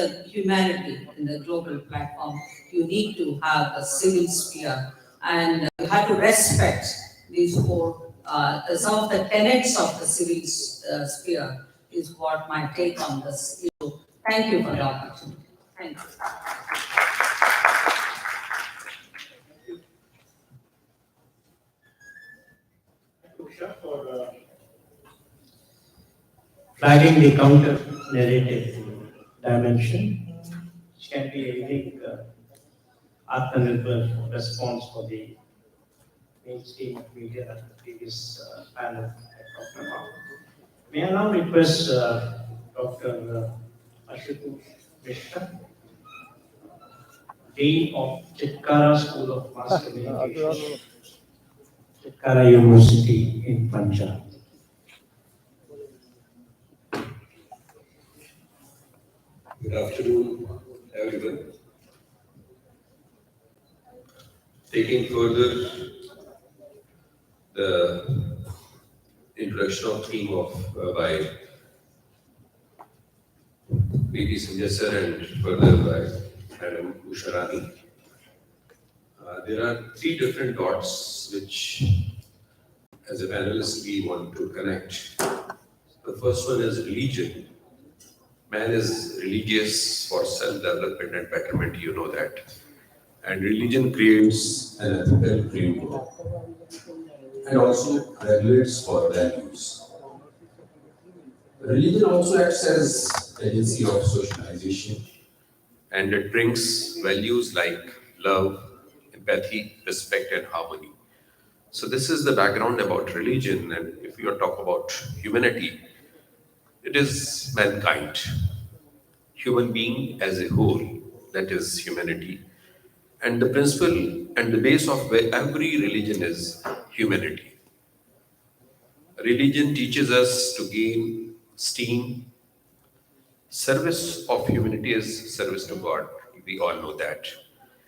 the humanity in the global platform, you need to have a civil sphere, and you have to respect these four, some of the tenets of the civil sphere is what my take on this issue. Thank you for the opportunity. Thank you. For flagging the counter narrative dimension, which can be a unique Atmanirbhar response for the mainstream media that the previous panel had talked about. May I now request Dr. Ashutosh Mishra, Dean of Chitkara School of Mass Communication, Chitkara University in Punjab. Good afternoon, everyone. Taking further the introduction of theme of by B.T. Sanjay sir and further by Madam Usharani, there are three different dots which, as a panelist, we want to connect. The first one is religion. Man is religious for self-development and betterment, you know that. And religion creates an ethical framework and also regulates for values. Religion also acts as agency of socialization, and it brings values like love, empathy, respect, and harmony. So this is the background about religion, and if you talk about humanity, it is mankind, human being as a whole, that is humanity. And the principle and the base of every religion is humanity. Religion teaches us to gain esteem. Service of humanity is service to God. We all know that.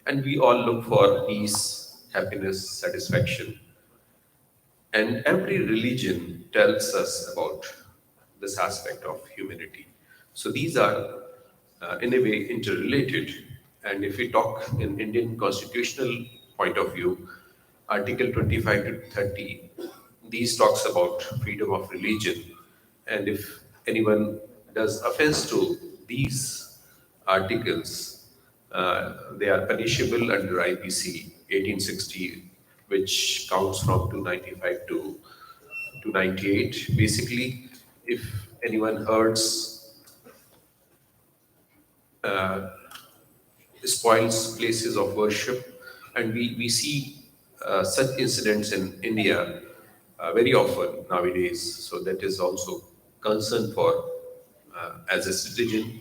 And we all look for peace, happiness, satisfaction. And every religion tells us about this aspect of humanity. So these are, in a way, interrelated. And if we talk in Indian constitutional point of view, Article 25 to 30, these talks about freedom of religion. And if anyone does offense to these articles, they are punishable under IPC 1860, which counts from 295 to 298. Basically, if anyone hurts, spoils places of worship, and we see such incidents in India very often nowadays. So that is also concern for as a citizen.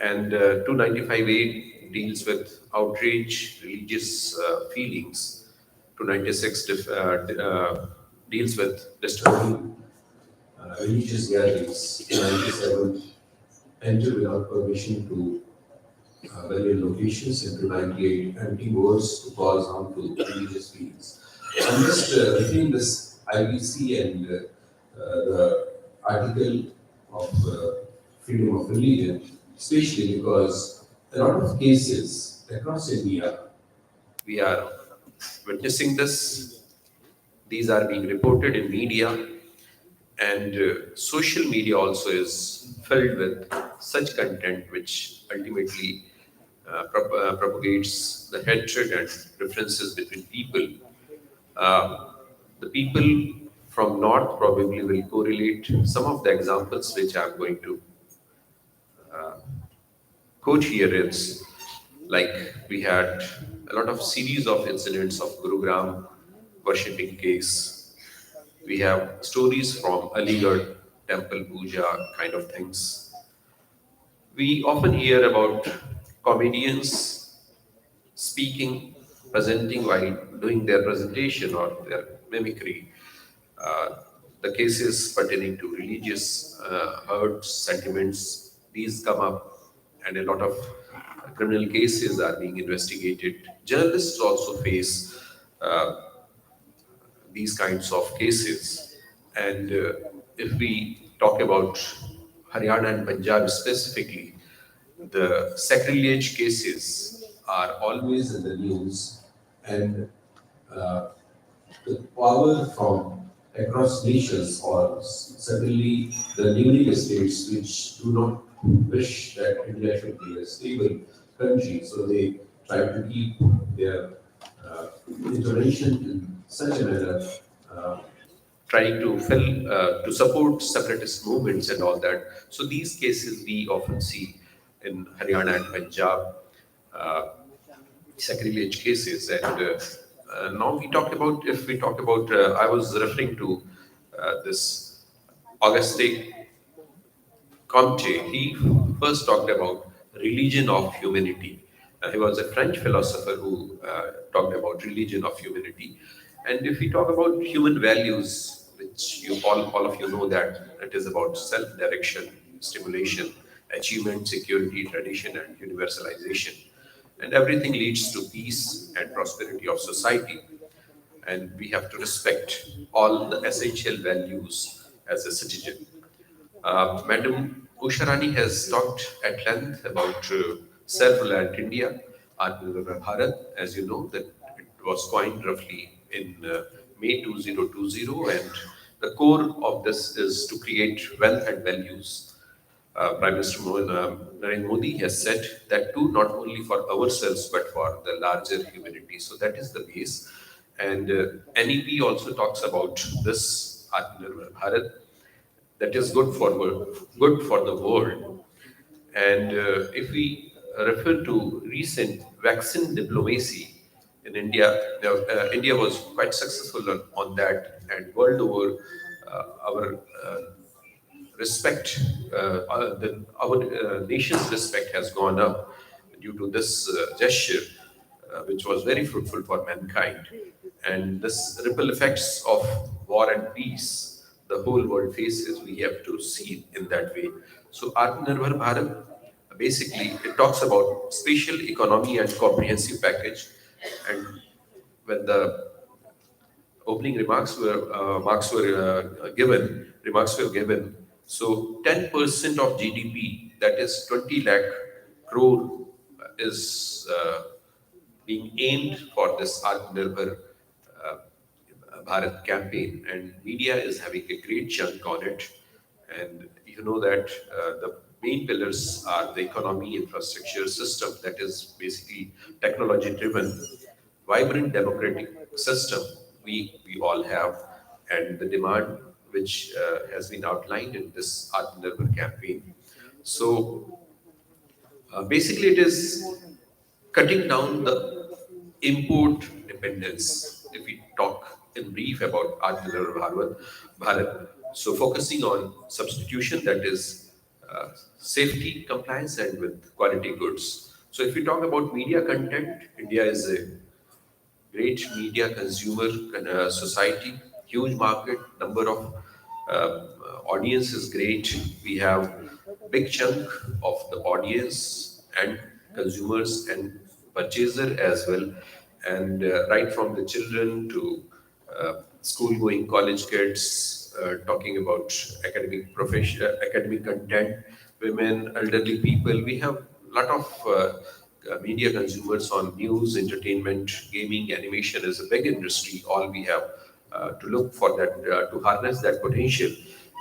And 295A deals with outrage, religious feelings. 296 deals with disturbing religious gatherings. 297 enter without permission to various locations, and 298 empty words to cause harm to religious feelings. I'm just reading this IBC and the article of freedom of religion, especially because a lot of cases across India, we are witnessing this. These are being reported in media, and social media also is filled with such content which ultimately propagates the hatred and differences between people. The people from north probably will correlate some of the examples which I'm going to quote here is like we had a lot of series of incidents of Gurugram worshipping case. We have stories from Aligarh temple puja kind of things. We often hear about comedians speaking, presenting while doing their presentation or their mimicry. The cases pertaining to religious hurts, sentiments, these come up, and a lot of criminal cases are being investigated. Journalists also face these kinds of cases. And if we talk about Haryana and Punjab specifically, the sacrilege cases are always in the news, and uh, the power from across nations, or certainly the neighboring states which do not wish that India should be a stable country, so they try to keep their intervention in such a manner, uh, trying to to support separatist movements and all that. So these cases we often see in Haryana and Punjab, uh, sacrilege cases. And now we talked about, if we talk about, I was referring to this Auguste Comte. He first talked about religion of humanity. He was a French philosopher who talked about religion of humanity. And if we talk about human values, which all of you know that it is about self-direction, stimulation, achievement, security, tradition, and universalization. And everything leads to peace and prosperity of society. And we have to respect all the essential values as a citizen. Madam Usharani has talked at length about self-reliant India, Atmanirbhar Bharat. As you know, that it was coined roughly in May 2020, and the core of this is to create wealth and values. Prime Minister Narendra Modi has said that too, not only for ourselves but for the larger humanity. So that is the base. And NEP also talks about this Atmanirbhar Bharat, that is good for the world. And if we refer to recent vaccine diplomacy in India, now, India was quite successful on that, and world over, our respect, our nation's respect has gone up due to this gesture, which was very fruitful for mankind. And this ripple effects of war and peace, the whole world faces, we have to see in that way. So Atmanirbhar Bharat, basically, it talks about spatial economy and comprehensive package. And when the opening remarks were given. So 10% of GDP, that is 20 lakh crore, is being aimed for this Atmanirbhar uh, Bharat campaign, and media is having a great chunk on it. And you know that the main pillars are the economy, infrastructure, system, that is basically technology driven, vibrant democratic system we all have, and the demand which has been outlined in this Atmanirbhar campaign. So basically, it is cutting down the import dependence. If we talk in brief about Atmanirbhar Bharat, so focusing on substitution, that is safety, compliance, and with quality goods. So if we talk about media content, India is a great media consumer society, huge market, number of audience is great. We have big chunk of the audience and consumers and purchaser as well, and right from the children to school going college kids, talking about academic profession, academic content, women, elderly people. We have a lot of media consumers on news, entertainment, gaming, animation is a big industry. All we have to look for that, to harness that potential.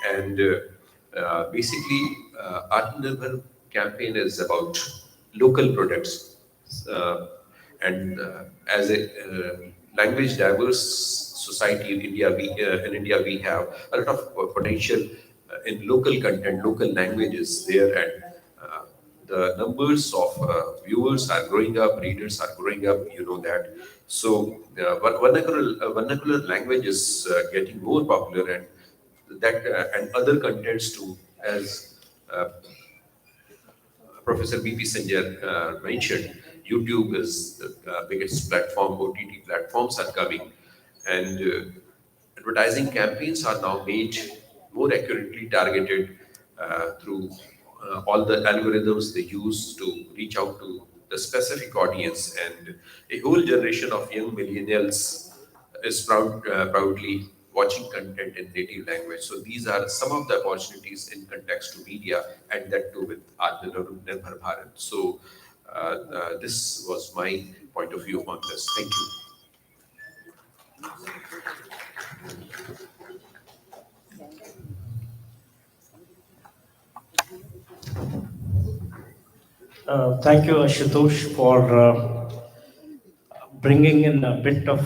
And basically, Atmanirbhar campaign is about local products. Uh, and as a language diverse society in India, we have a lot of potential in local content, local languages there, and the numbers of viewers are growing up, readers are growing up, you know that. So vernacular language is getting more popular, and that and other contents too, as uh, Professor B.P. Sanjay mentioned. YouTube is the biggest platform, OTT platforms are coming, and advertising campaigns are now made more accurately targeted through all the algorithms they use to reach out to the specific audience. And a whole generation of young millennials is proudly watching content in native language. So these are some of the opportunities in context to media, and that too with Atmanirbhar Bharat. So this was my point of view on this. Thank you. Thank you, Ashutosh, for bringing in a bit of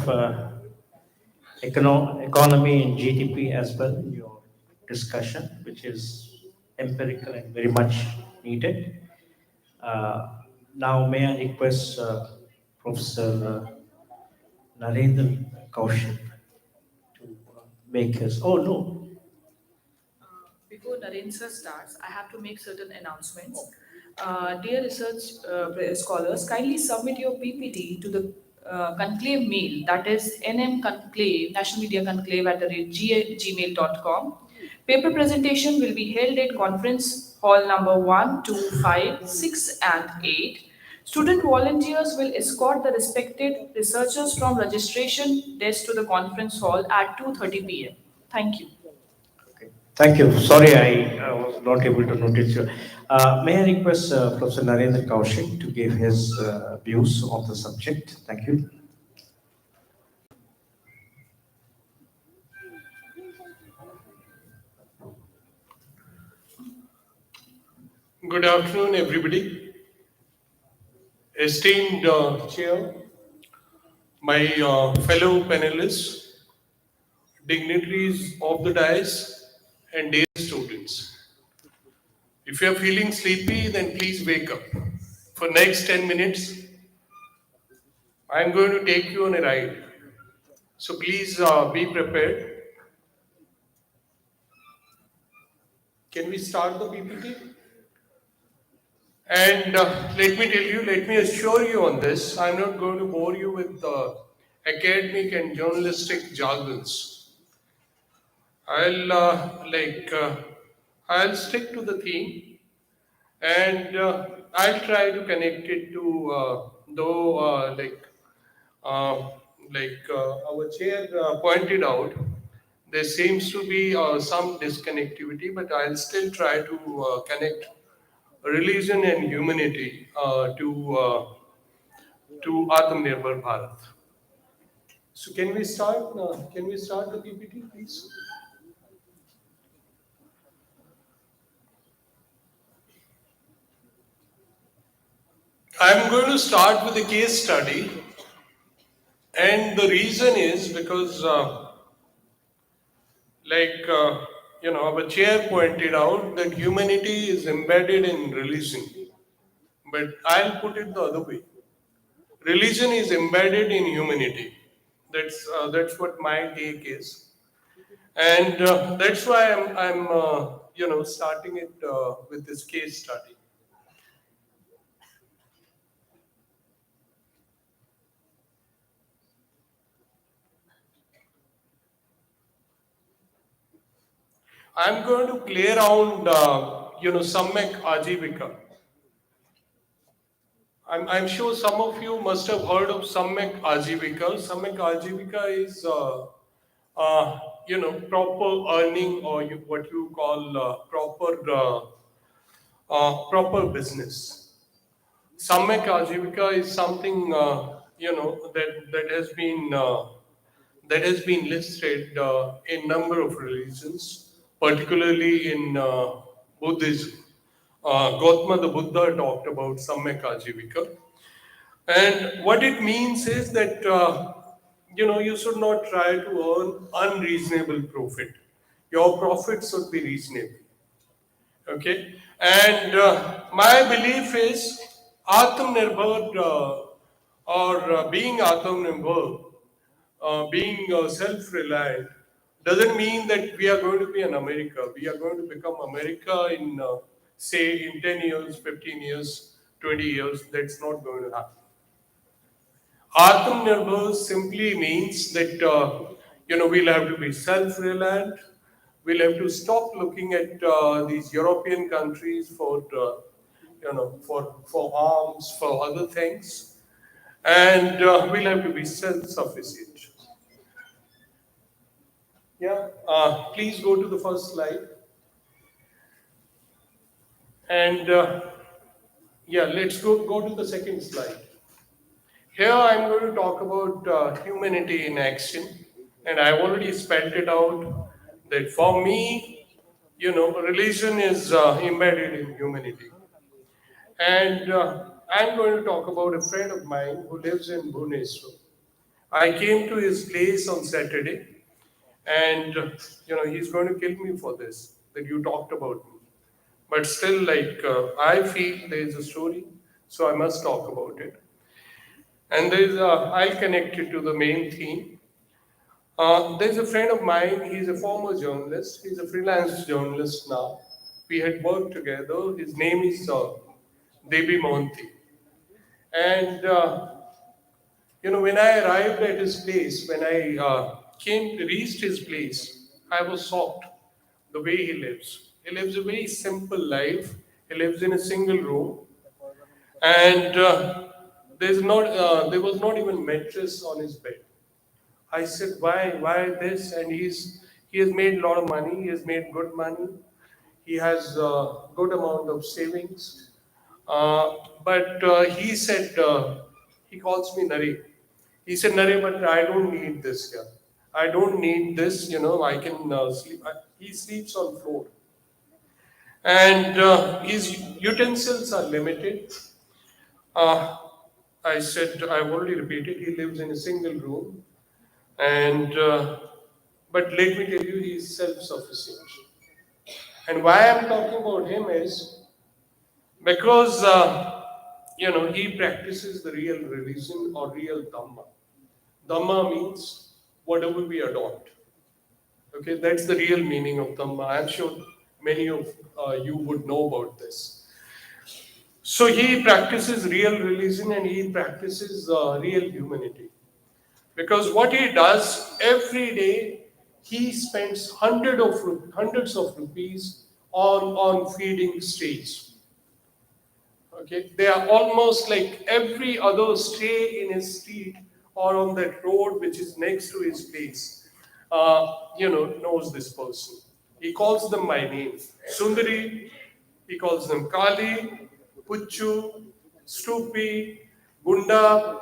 economy and GDP as well in your discussion, which is empirical and very much needed. Uh, Now, may I request Professor Narendra Kaushik to make his. Oh, no. Before Narendra starts, I have to make certain announcements. Dear research scholars, kindly submit your PPT to the Conclave mail, that is nmconclave, National Media Conclave @gmail.com. Paper presentation will be held at conference hall number 1, 2, 5, 6, and 8. Student volunteers will escort the respected researchers from registration desk to the conference hall at 2:30 p.m. Thank you. Okay. Thank you. Sorry, I was not able to notice you. May I request Professor Narendra Kaushik to give his views on the subject? Thank you. Good afternoon, everybody. Esteemed chair, my fellow panelists, dignitaries of the dais, and dear students. If you are feeling sleepy, then please wake up. For next 10 minutes, I am going to take you on a ride. So please be prepared. Can we start the PPT? And let me assure you on this, I'm not going to bore you with academic and journalistic jargons. I'll stick to the theme, and I'll try to connect it to though uh, our chair pointed out, there seems to be some disconnectivity, but I'll still try to connect religion and humanity to Atmanirbhar Bharat. So can we start? Can we start the PPT, please? I'm going to start with a case study, and the reason is because, our chair pointed out that humanity is embedded in religion, but I'll put it the other way. Religion is embedded in humanity. That's what my take is, and that's why I'm starting it with this case study. I'm going to play around, Samyak Ajivika. I'm sure some of you must have heard of Samyak Ajivika. Samyak Ajivika is, proper earning, or what you call proper business. Samyak Ajivika is something, that has been listed in number of religions, particularly in Buddhism. Gautama the Buddha talked about Samyak Ajivika. And what it means is that, you should not try to earn unreasonable profit. Your profit should be reasonable. Okay? And my belief is Atmanirbhar being Atmanirbhar, being self-reliant, doesn't mean that we are going to be an America. We are going to become America in, say, in 10 years, 15 years, 20 years. That's not going to happen. Atmanirbhar simply means that, we'll have to be self-reliant. We'll have to stop looking at these European countries for arms, for other things, and we'll have to be self-sufficient. Yeah, please go to the first slide. And yeah, let's go to the second slide. Here I'm going to talk about humanity in action. And I've already spelled it out that for me, religion is embedded in humanity. And I'm going to talk about a friend of mine who lives in Bhubaneswar. I came to his place on Saturday, and he's going to kill me for this that you talked about me. But still, I feel there is a story, so I must talk about it. And I'll connect it to the main theme. There's a friend of mine. He's a former journalist. He's a freelance journalist now. We had worked together. His name is Devi Mohanty. And when I arrived at his place, when I reached his place, I was shocked the way he lives. He lives a very simple life. He lives in a single room, and there was not even mattress on his bed. I said, why this? And he has made a lot of money. He has made good money. He has a good amount of savings. But he said, he calls me Nare. He said, Nare, but I don't need this here. I don't need this, I can sleep. He sleeps on floor. And his utensils are limited. Uh, I said, I've already repeated, he lives in a single room. And but let me tell you, he is self-sufficient. And why I'm talking about him is because he practices the real religion or real dhamma. Dhamma means whatever we adopt. Okay, that's the real meaning of dhamma. I'm sure many of you would know about this. So he practices real religion and he practices real humanity. Because what he does every day, he spends hundreds of rupees on feeding streets. Okay, they are almost like every other stray in his street or on that road which is next to his place, knows this person. He calls them by name. Sundari, he calls them Kali, Puchu, Stupi, Gunda,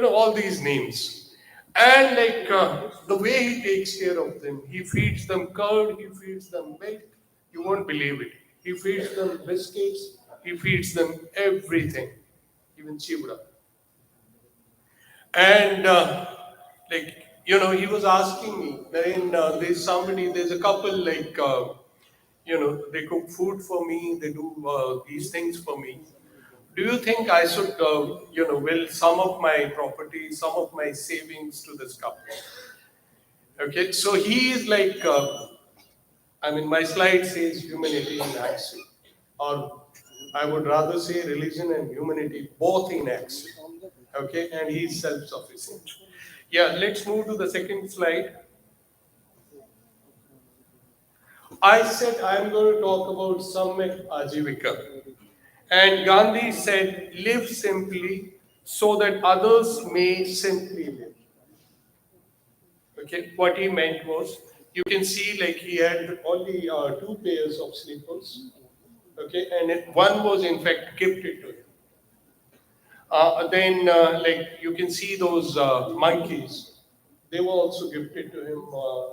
all these names. And the way he takes care of them, he feeds them curd, he feeds them milk, you won't believe it. He feeds them biscuits, he feeds them everything, even chibra. And he was asking me, then there's a couple they cook food for me, they do these things for me. Do you think I should, will some of my property, some of my savings to this couple? Okay, so he is my slide says humanity in action, or I would rather say religion and humanity both in action. Okay, and he is self-sufficient. Yeah, let's move to the second slide. I said I'm going to talk about Samyak Ajivika. And Gandhi said, live simply so that others may simply live. Okay, what he meant was, you can see he had only two pairs of slippers. Okay, and one was in fact gifted to him. Then you can see those monkeys, they were also gifted to him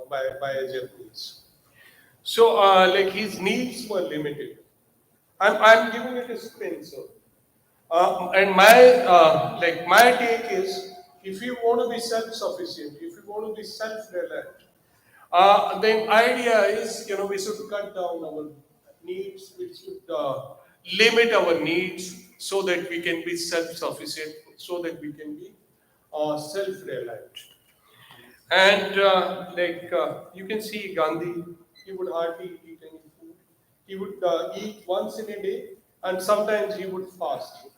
by a Japanese. So his needs were limited. I'm giving it a spin, sir. And my take is, if you want to be self-sufficient, if you want to be self-reliant, then idea is we should cut down our needs, we should limit our needs so that we can be self-sufficient, so that we can be self-reliant. And you can see Gandhi, he would hardly eat any food. He would eat once in a day, and sometimes he would fast.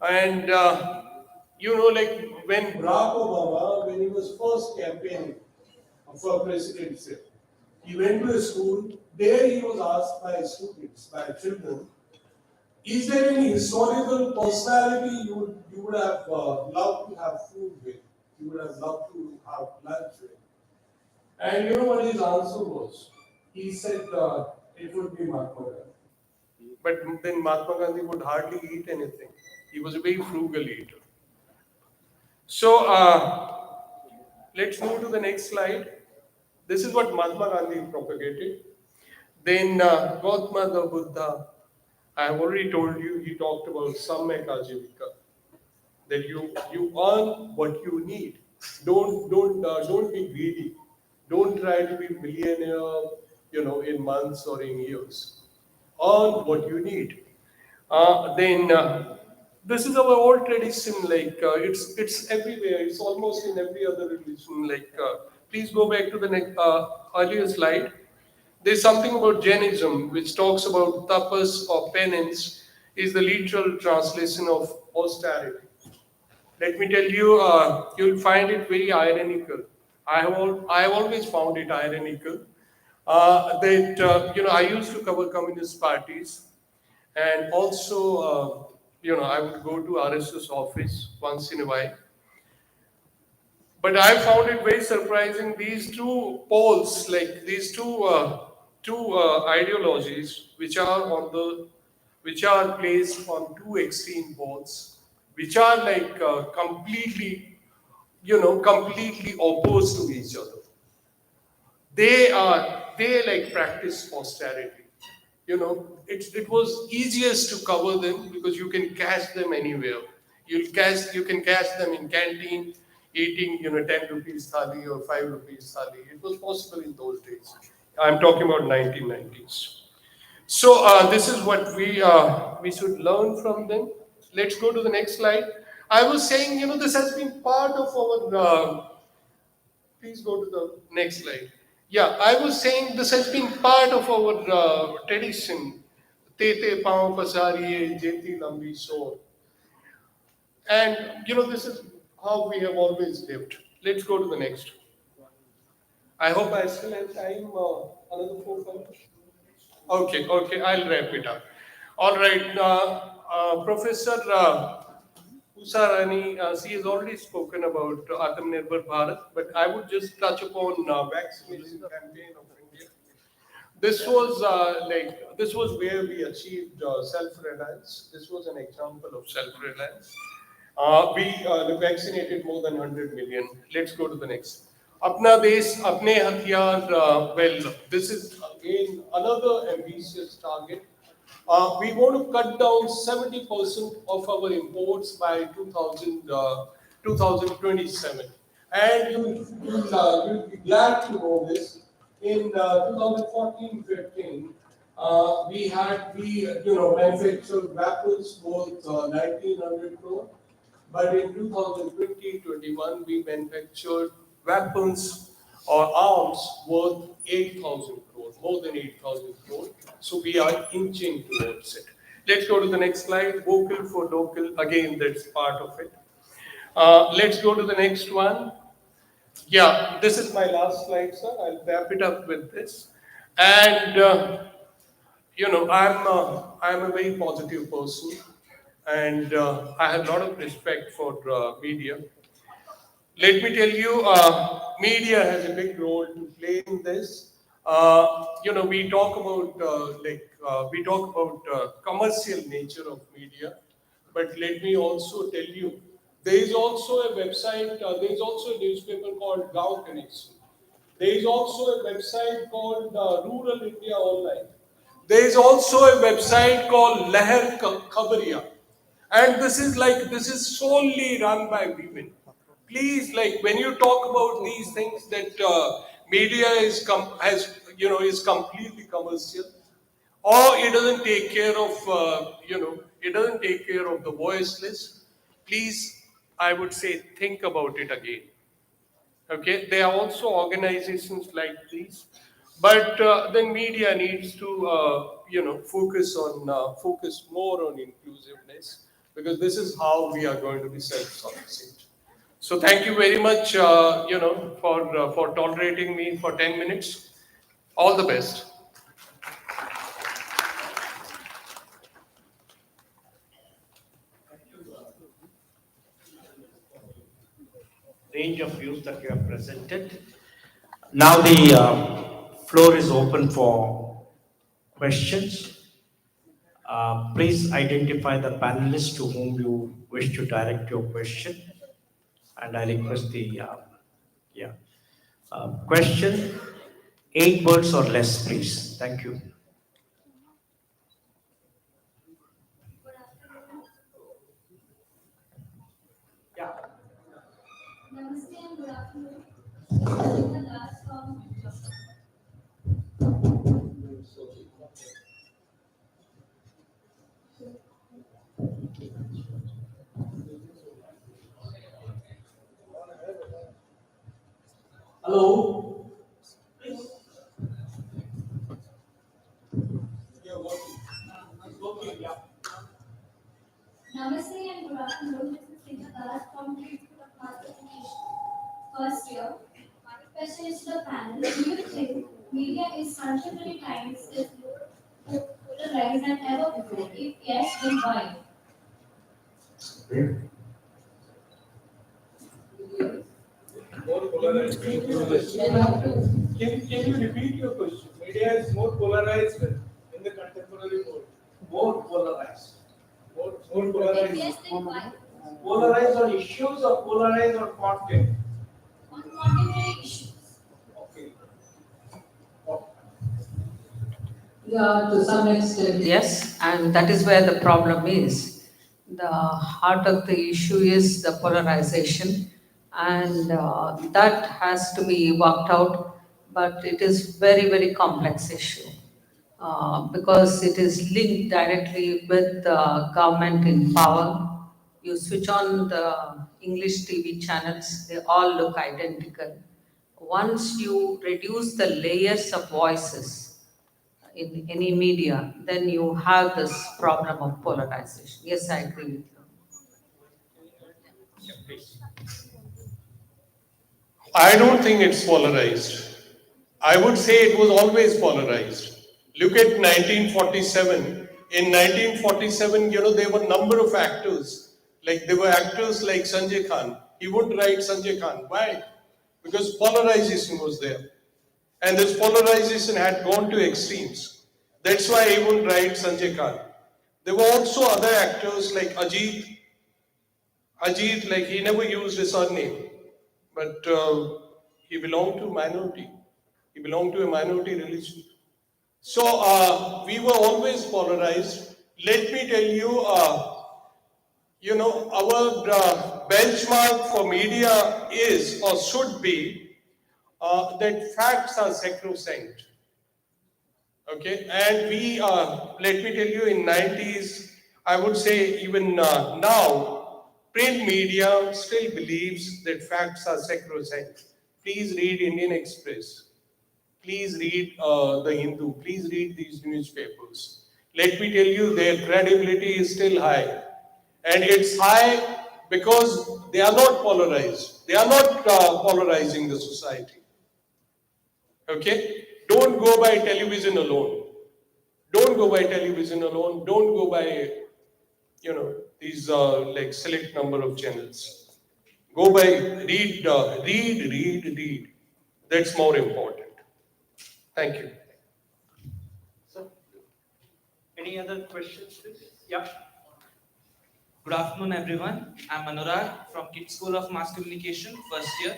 And when Barack Obama, when he was first campaigning for presidency, he went to a school. There he was asked by students, by children, is there any historical personality you would have loved to have food with? You would have loved to have lunch with? And you know what his answer was? He said it would be Mahatma Gandhi. But then Mahatma Gandhi would hardly eat anything. He was a very frugal eater. So let's move to the next slide. This is what Mahatma Gandhi propagated. Then Gautama the Buddha, I have already told you, he talked about Samyak Ajivika, that you earn what you need. Don't be greedy. Don't try to be millionaire, in months or in years. Earn what you need. Then this is our old tradition. Like it's everywhere. It's almost in every other religion. Like please go back to the next earlier slide. There's something about Jainism which talks about tapas or penance is the literal translation of austerity. Let me tell you, you'll find it very ironical. I have always found it ironical that I used to cover communist parties, and also I would go to RSS office once in a while. But I found it very surprising. These two poles, like these two ideologies, which are placed on two extreme poles, which are like completely opposed to each other. They like practice austerity. It was easiest to cover them because you can catch them anywhere. You can catch them in canteen eating 10 rupees thali or 5 rupees thali. It was possible in those days. I'm talking about 1990s. So this is what we should learn from them. Let's go to the next slide. I was saying, this has been part of our please go to the next slide. Yeah, I was saying this has been part of our tradition. Tete pao pasariye, jeti lambi so. And this is how we have always lived. Let's go to the next. I hope I still have time. Another 4 5 minutes. Okay, I'll wrap it up. All right, Professor Usarani, she has already spoken about Atmanirbhar Bharat, but I would just touch upon vaccination campaign of India. This was where we achieved self-reliance. This was an example of self-reliance. We vaccinated more than 100 million. Let's go to the next. Apna desh, apne hatiyar. Well, this is again another ambitious target. We want to cut down 70% of our imports by 2027. And you'll be glad to know this. In 2014-15, we manufactured weapons worth 1900 crore. But in 2020-21, we manufactured weapons or arms worth 8,000 crore, more than 8,000 crore. So we are inching towards it. Let's go to the next slide. Vocal for local. Again, that's part of it. Let's go to the next one. Yeah, this is my last slide, sir. I'll wrap it up with this. And I'm a very positive person, and I have a lot of respect for media. Let me tell you, media has a big role to play in this. We talk about commercial nature of media, but let me also tell you, there is also a website. There is also a newspaper called Gaon Connection. There is also a website called Rural India Online. There is also a website called Leher Khabariya. And this is solely run by women. Please, like when you talk about these things that media is completely commercial, or it doesn't take care of it doesn't take care of the voiceless. Please, I would say think about it again. Okay, there are also organizations like these, but then media needs to focus more on inclusiveness, because this is how we are going to be self-sufficient. So thank you very much, for tolerating me for 10 minutes. All the best. Range of views that you have presented. Now the floor is open for questions. Please identify the panelists to whom you wish to direct your question. And I request the question, 8 words or less, please. Thank you. Yeah. Namaste and good afternoon. The last Hello. Namaste and good afternoon. This is Sita Das from Grade School of Mass Communication. First year. My question is to the panel. Do you think media is contemporary times is more polarized than ever before? If yes, then why? Can you repeat your question? Media is more polarized in the contemporary world. More polarized. More If polarized. yes, then why? Polarized on issues or polarized on content? On contemporary issues. Okay. Yeah, to some extent, yes, and that is where the problem is. The heart of the issue is the polarization, and that has to be worked out, but it is very, very complex issue. Because it is linked directly with the government in power. You switch on the English TV channels, they all look identical. Once you reduce the layers of voices in any media, then you have this problem of polarization. Yes, I agree with you. Yeah, please. I don't think it's polarized. I would say it was always polarized. Look at 1947. In 1947, there were a number of actors. Like there were actors like Sanjay Khan. He wouldn't write Sanjay Khan. Why? Because polarization was there. And this polarization had gone to extremes. That's why he wouldn't write Sanjay Khan. There were also other actors like Ajit. Ajit, like he never used his surname, but he belonged to minority. He belonged to a minority religion. So we were always polarized. Let me tell you, our benchmark for media is or should be that facts are sacrosanct. Okay, and we, let me tell you, in 90s, I would say even now, print media still believes that facts are sacrosanct. Please read Indian Express. Please read the Hindu. Please read these newspapers. Let me tell you, their credibility is still high. And it's high because they are not polarized. They are not polarizing the society. Okay? Don't go by television alone. Don't go by television alone. Don't go by, these like select number of channels. Go by read. That's more important. Thank you. So, any other questions, please? Yeah. Good afternoon, everyone. I'm Anurag from Kids School of Mass Communication, first year.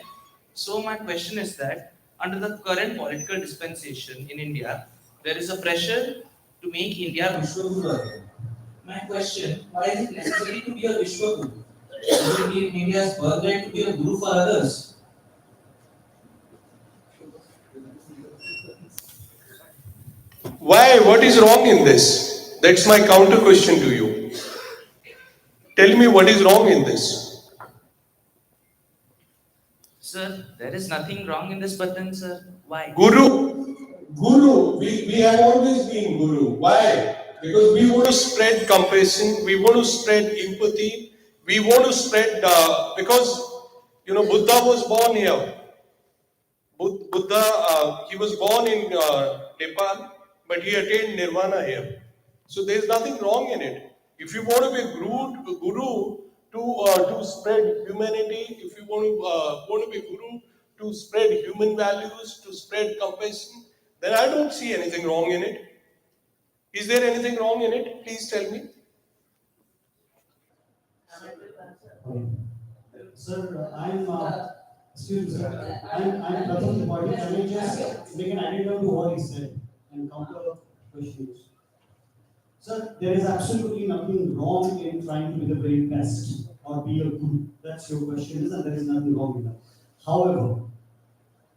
So my question is that under the current political dispensation in India, there is a pressure to make India Vishwaguru again. My question, why is it necessary to be a Vishwaguru? Is it in India's birthright to be a guru for others? Why? What is wrong in this? That's my counter question to you. Tell me what is wrong in this. Sir, there is nothing wrong in this, but then, sir, why? Guru, we have always been Guru. Why? Because we want to spread compassion, we want to spread empathy, we want to spread, because, Buddha was born here. Buddha, he was born in Nepal, but he attained nirvana here. So there is nothing wrong in it. If you want to be a guru to spread humanity, if you want to be a guru to spread human values, to spread compassion, then I don't see anything wrong in it. Is there anything wrong in it? Please tell me. Sir, excuse me, sir. I'm Pratham Tripathi. Can I just make an addendum to what he said and counter questions? Sir, there is absolutely nothing wrong in trying to be the very best or be a guru. That's your question, and there is nothing wrong with that. However,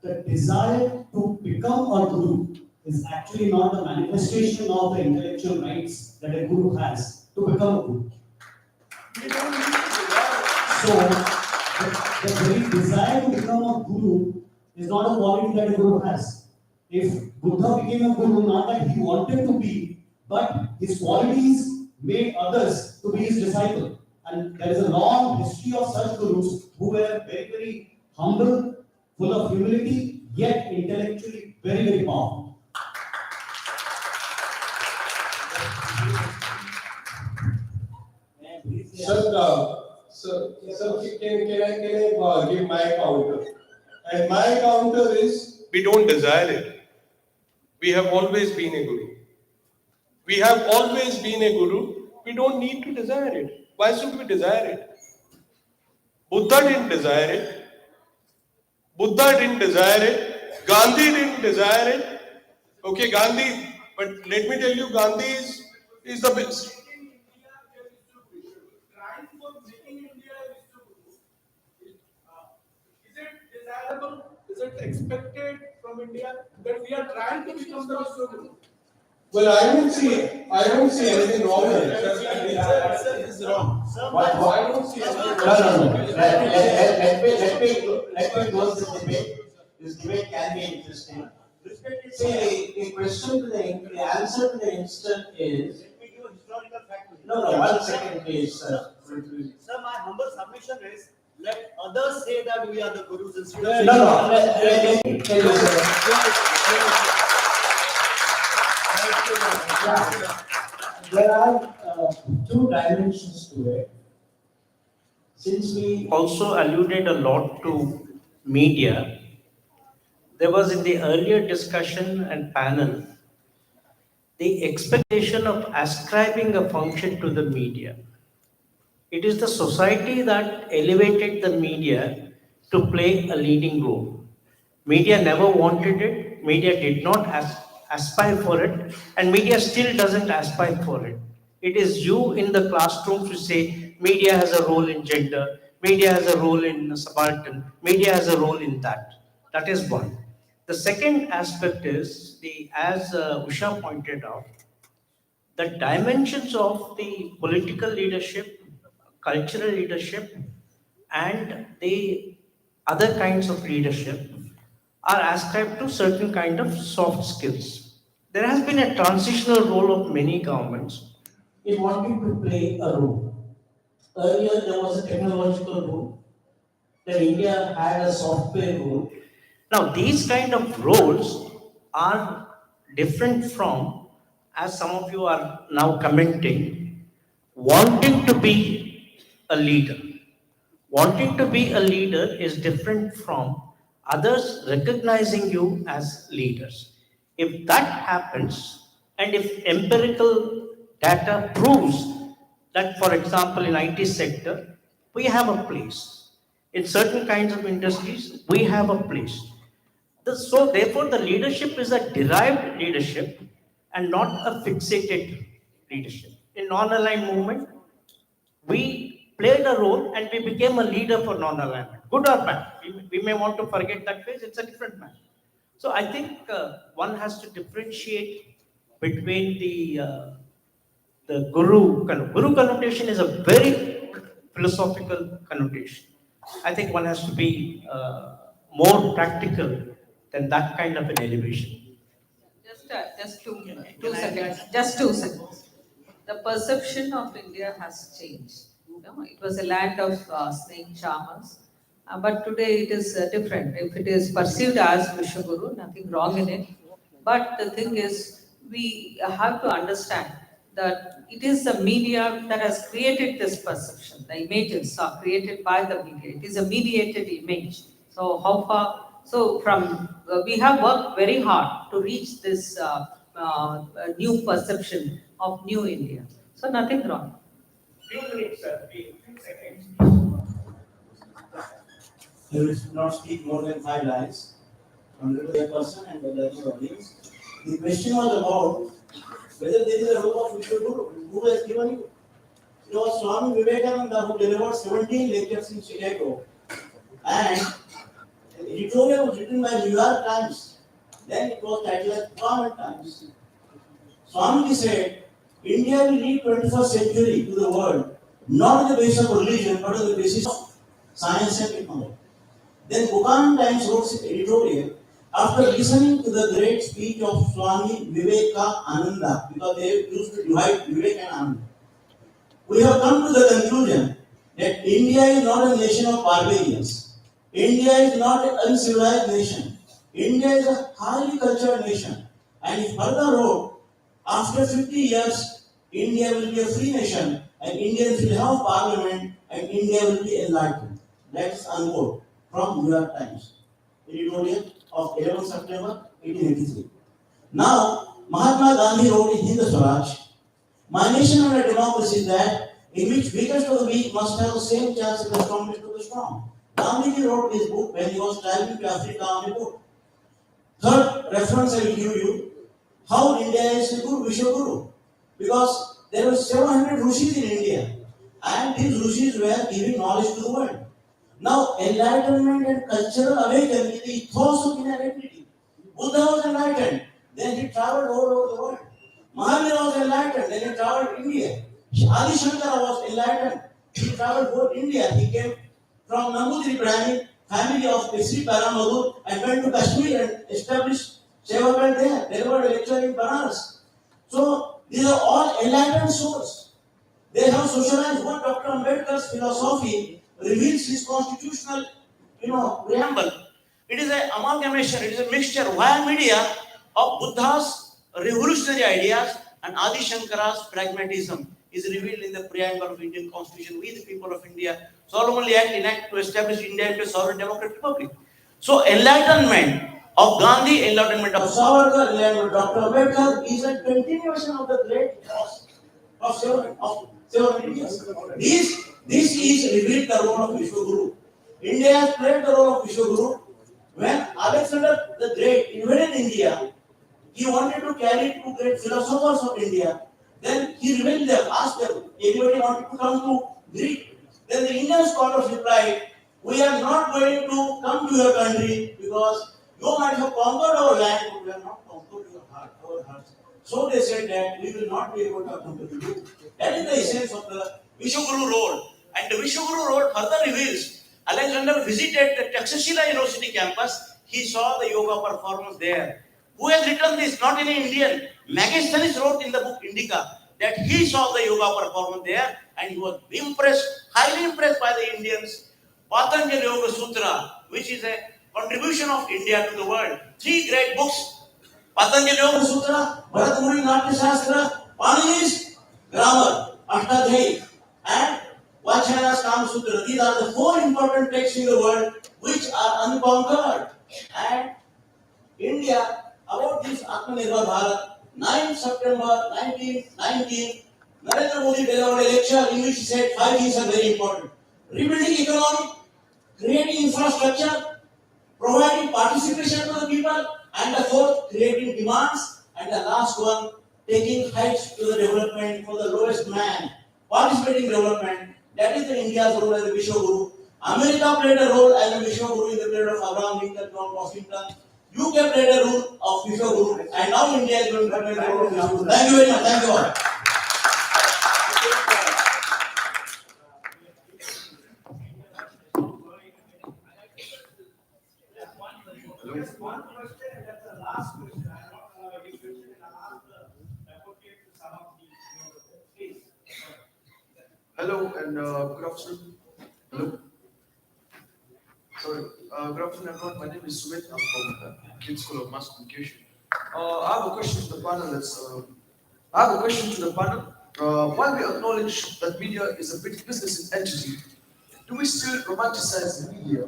the desire to become a guru is actually not the manifestation of the intellectual rights that a guru has to become a guru. So, the very desire to become a guru is not a quality that a guru has. If Buddha became a guru, not that he wanted to be, but his qualities made others to be his disciple. And there is a long history of such gurus who were very, very humble, full of humility, yet intellectually very, very powerful. Sir, can I give my counter? And my counter is, we don't desire it. We have always been a guru. We have always been a guru. We don't need to desire it. Why should we desire it? Buddha didn't desire it. Buddha didn't desire it. Gandhi didn't desire it. Okay, Gandhi, but let me tell you, Gandhi is the best. Is it expected from India that we are trying to become the Vishnu? Well, I don't see anything wrong with it. Sir, is wrong. I don't see anything wrong. No. Let me close this debate. This debate can be interesting. See, the question to the answer to the instant is. Let me give a historical fact. No, 1 second, please, sir. Sir, my humble submission is let others say that we are the gurus instead of. No. Let me tell you, sir. There are two dimensions to it. Since we also alluded a lot to media, there was in the earlier discussion and panel the expectation of ascribing a function to the media. It is the society that elevated the media to play a leading role. Media never wanted it, media did not aspire for it, and media still doesn't aspire for it. It is you in the classroom to say media has a role in gender, media has a role in subaltern, media has a role in that. That is one. The second aspect is, as Usha pointed out, the dimensions of the political leadership, cultural leadership, and the other kinds of leadership are ascribed to certain kind of soft skills. There has been a transitional role of many governments in wanting to play a role. Earlier there was a technological role, then India had a software role. Now these kind of roles are different from, as some of you are now commenting, wanting to be a leader. Wanting to be a leader is different from others recognizing you as leaders. If that happens, and if empirical data proves that, for example, in IT sector, we have a place. In certain kinds of industries, we have a place. So therefore, the leadership is a derived leadership and not a fixated leadership. In non-aligned movement, we played a role and we became a leader for non-alignment. Good or bad, we may want to forget that phase, it's a different matter. So I think one has to differentiate between the guru connotation is a very philosophical connotation. I think one has to be more practical than that kind of an elevation. Just two seconds. Just 2 seconds. The perception of India has changed. You know, it was a land of snake charmers, but today it is different. If it is perceived as Vishwaguru, nothing wrong in it. But the thing is, we have to understand that it is the media that has created this perception. The images are created by the media. It is a mediated image. So how far So we have worked very hard to reach this new perception of new India. So nothing wrong. Few minutes, few seconds. He will not speak more than 5 lines. Under the person and the learning audience. The question was about whether there is a role of Vishwaguru. Who has given you? It was Swami Vivekananda who delivered 17 lectures in Chicago. And the editorial was written by New York Times. Then it was titled as Common Times. Swamiji said, India will lead 21st century to the world, not on the basis of religion, but on the basis of science and technology. Then Buchanan Times wrote its editorial after listening to the great speech of Swami Vivekananda, because they used to divide Vivek and Ananda. We have come to the conclusion that India is not a nation of barbarians. India is not an uncivilized nation. India is a highly cultured nation. And he further wrote, after 50 years, India will be a free nation, and Indians will have parliament, and India will be enlightened. That is unquote from New York Times. Editorial of 11 September 1883. Now, Mahatma Gandhi wrote in Hind Swaraj, my nation and a democracy is that in which weakest of the weak must have the same chance as the strongest of the strong. Gandhi wrote this book when he was traveling to Africa on a boat. Third reference I will give you, how India is a good Vishwaguru. Because there were 700 rishis in India, and these rishis were giving knowledge to the world. Now, enlightenment and cultural awakening is the ethos of inevitability. Buddha was enlightened, then he traveled all over the world. Mahavira was enlightened, then he traveled India. Adi Shankara was enlightened, he traveled whole India. He came from Nambudiri Brahmin family of Sri Paramadu and went to Kashmir and established Sevakal there, delivered a lecture in Banaras. So, these are all enlightened souls. They have socialized what Dr. Ambedkar's philosophy reveals his constitutional, preamble. It is an amalgamation, it is a mixture via media of Buddha's revolutionary ideas and Adi Shankara's pragmatism is revealed in the preamble of Indian Constitution. We, the people of India, solemnly enact to establish India into a sovereign democratic republic. So, enlightenment of Gandhi, enlightenment of Savarkar, enlightenment of Dr. Ambedkar is a continuation of the great cause of several years. This is revealed the role of Vishwaguru. India has played the role of Vishwaguru. When Alexander the Great invaded India, he wanted to carry two great philosophers of India. Then he revealed them, asked them, anybody wanted to come to Greek? Then the Indian scholars replied, we are not going to come to your country because you might have conquered our land, but we are not conquered your heart, our hearts. So they said that we will not be able to accompany you. That is the essence of the Vishwaguru role. And the Vishwaguru role further reveals Alexander visited the Takshashila University campus. He saw the yoga performance there. Who has written this? Not any Indian. Megasthenes wrote in the book Indica that he saw the yoga performance there and he was impressed, highly impressed by the Indians. Patanjali Yoga Sutra, which is a contribution of India to the world. 3 great books. Patanjali Yoga Sutra, Bharat Muni Natya Shastra, Panini's grammar, Ashtadhyayi, and Vachana's Kama Sutra. These are the 4 important texts in the world which are unconquered. And India, about this Atmanirbhar Bharat, 9 September 1919, Narendra Modi delivered a lecture in which he said 5 things are very important. Rebuilding economy, creating infrastructure, providing participation to the people, and the 4th, creating demands, and the last one, taking heights to the development for the lowest man, participating development. That is the India's role as a Vishwaguru. America played a role as a Vishwaguru in the period of Abraham Lincoln, John Washington. UK played a role of Vishwaguru, and now India is going to play the role of Vishwaguru. Thank you very much. Thank you all. Hello and good afternoon. Hello. Sorry. Good afternoon, everyone. My name is Sumit. I'm from King's School of Mass Communication. I have a question to the panel. While we acknowledge that media is a big business entity, do we still romanticize the media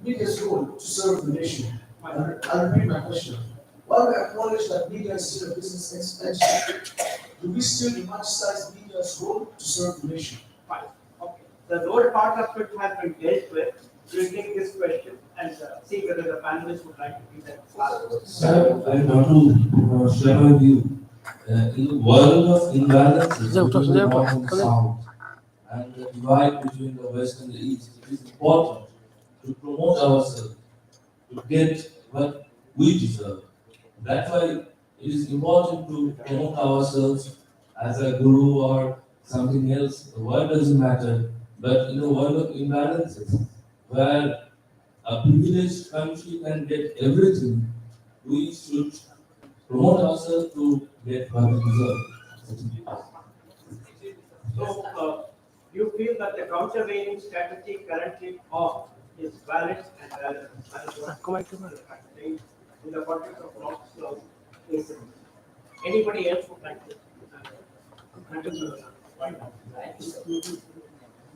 media's role to serve the nation. I'll repeat my question. While we acknowledge that media is still a business entity, do we still emphasize media's role to serve the nation? Fine. Okay. The lower part of it has been dealt with. We'll take this question and see whether the panelists would like to give that last word. Sir, I want to share with you. In the world of imbalances between the north and south, and the divide between the west and the east, it is important to promote ourselves, to get what we deserve. That's why it is important to promote ourselves as a guru or something else. The word doesn't matter. But in the world of imbalances, where a privileged country can get everything, we should promote ourselves to get what we deserve. So, you feel that the countervailing strategy currently of is valid and relevant. That is what in the context of north-south cases. Anybody else would like to?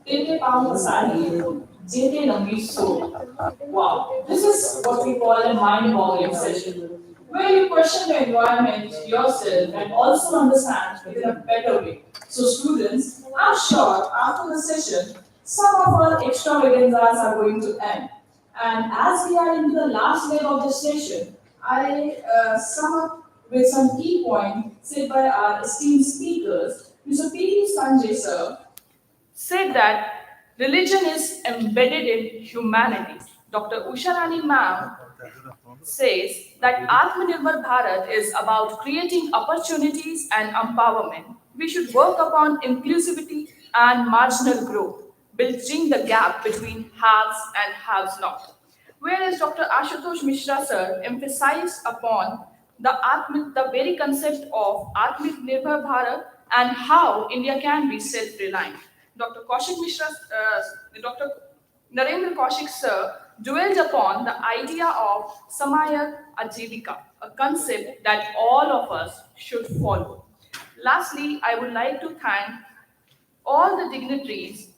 Tete Pamasani, Jete Namiso. Wow, this is what we call a mind-boggling session, where you question the environment, yourself, and also understand it in a better way. So students, I'm sure after the session, some of our extravaganzas are going to end. And as we are into the last leg of this session, I sum up with some key points said by our esteemed speakers. Mr. P.D. Sanjay sir said that religion is embedded in humanity. Dr. Usha Rani ma'am says that Atmanirbhar Bharat is about creating opportunities and empowerment. We should work upon inclusivity and marginal growth, bridging the gap between haves and haves not. Whereas Dr. Ashutosh Mishra sir emphasized upon the very concept of Atmanirbhar Bharat and how India can be self-reliant. Dr. Kaushik Mishra, Dr. Narendra Kaushik sir dwelled upon the idea of Samaya Ajivika, a concept that all of us should follow. Lastly, I would like to thank all the dignitaries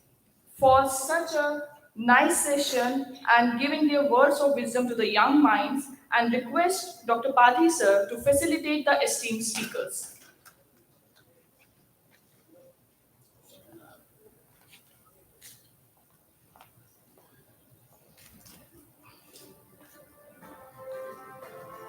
for such a nice session and giving their words of wisdom to the young minds and request Dr. Pati sir to facilitate the esteemed speakers.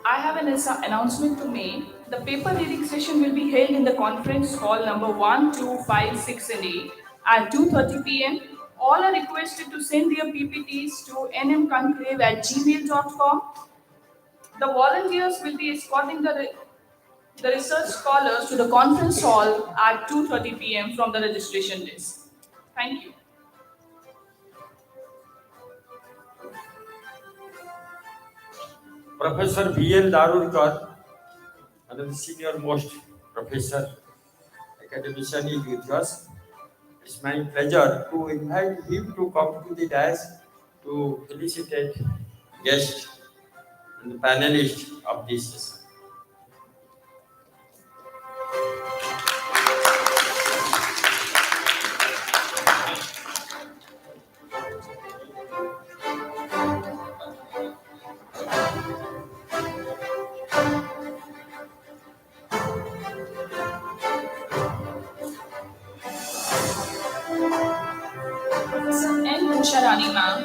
I have an announcement to make. The paper reading session will be held in the conference hall number 1, 2, 5, 6 and 8 at 2:30 p.m. All are requested to send their PPTs to nmconclave@gmail.com. The volunteers will be escorting the research scholars to the conference hall at 2:30 p.m. from the registration desk. Thank you. Professor B.L. Darurkar, another senior most professor, academician is with us. It's my pleasure to invite him to come to the dais to felicitate guests and the panelists of this session. Professor N. Usharani ma'am.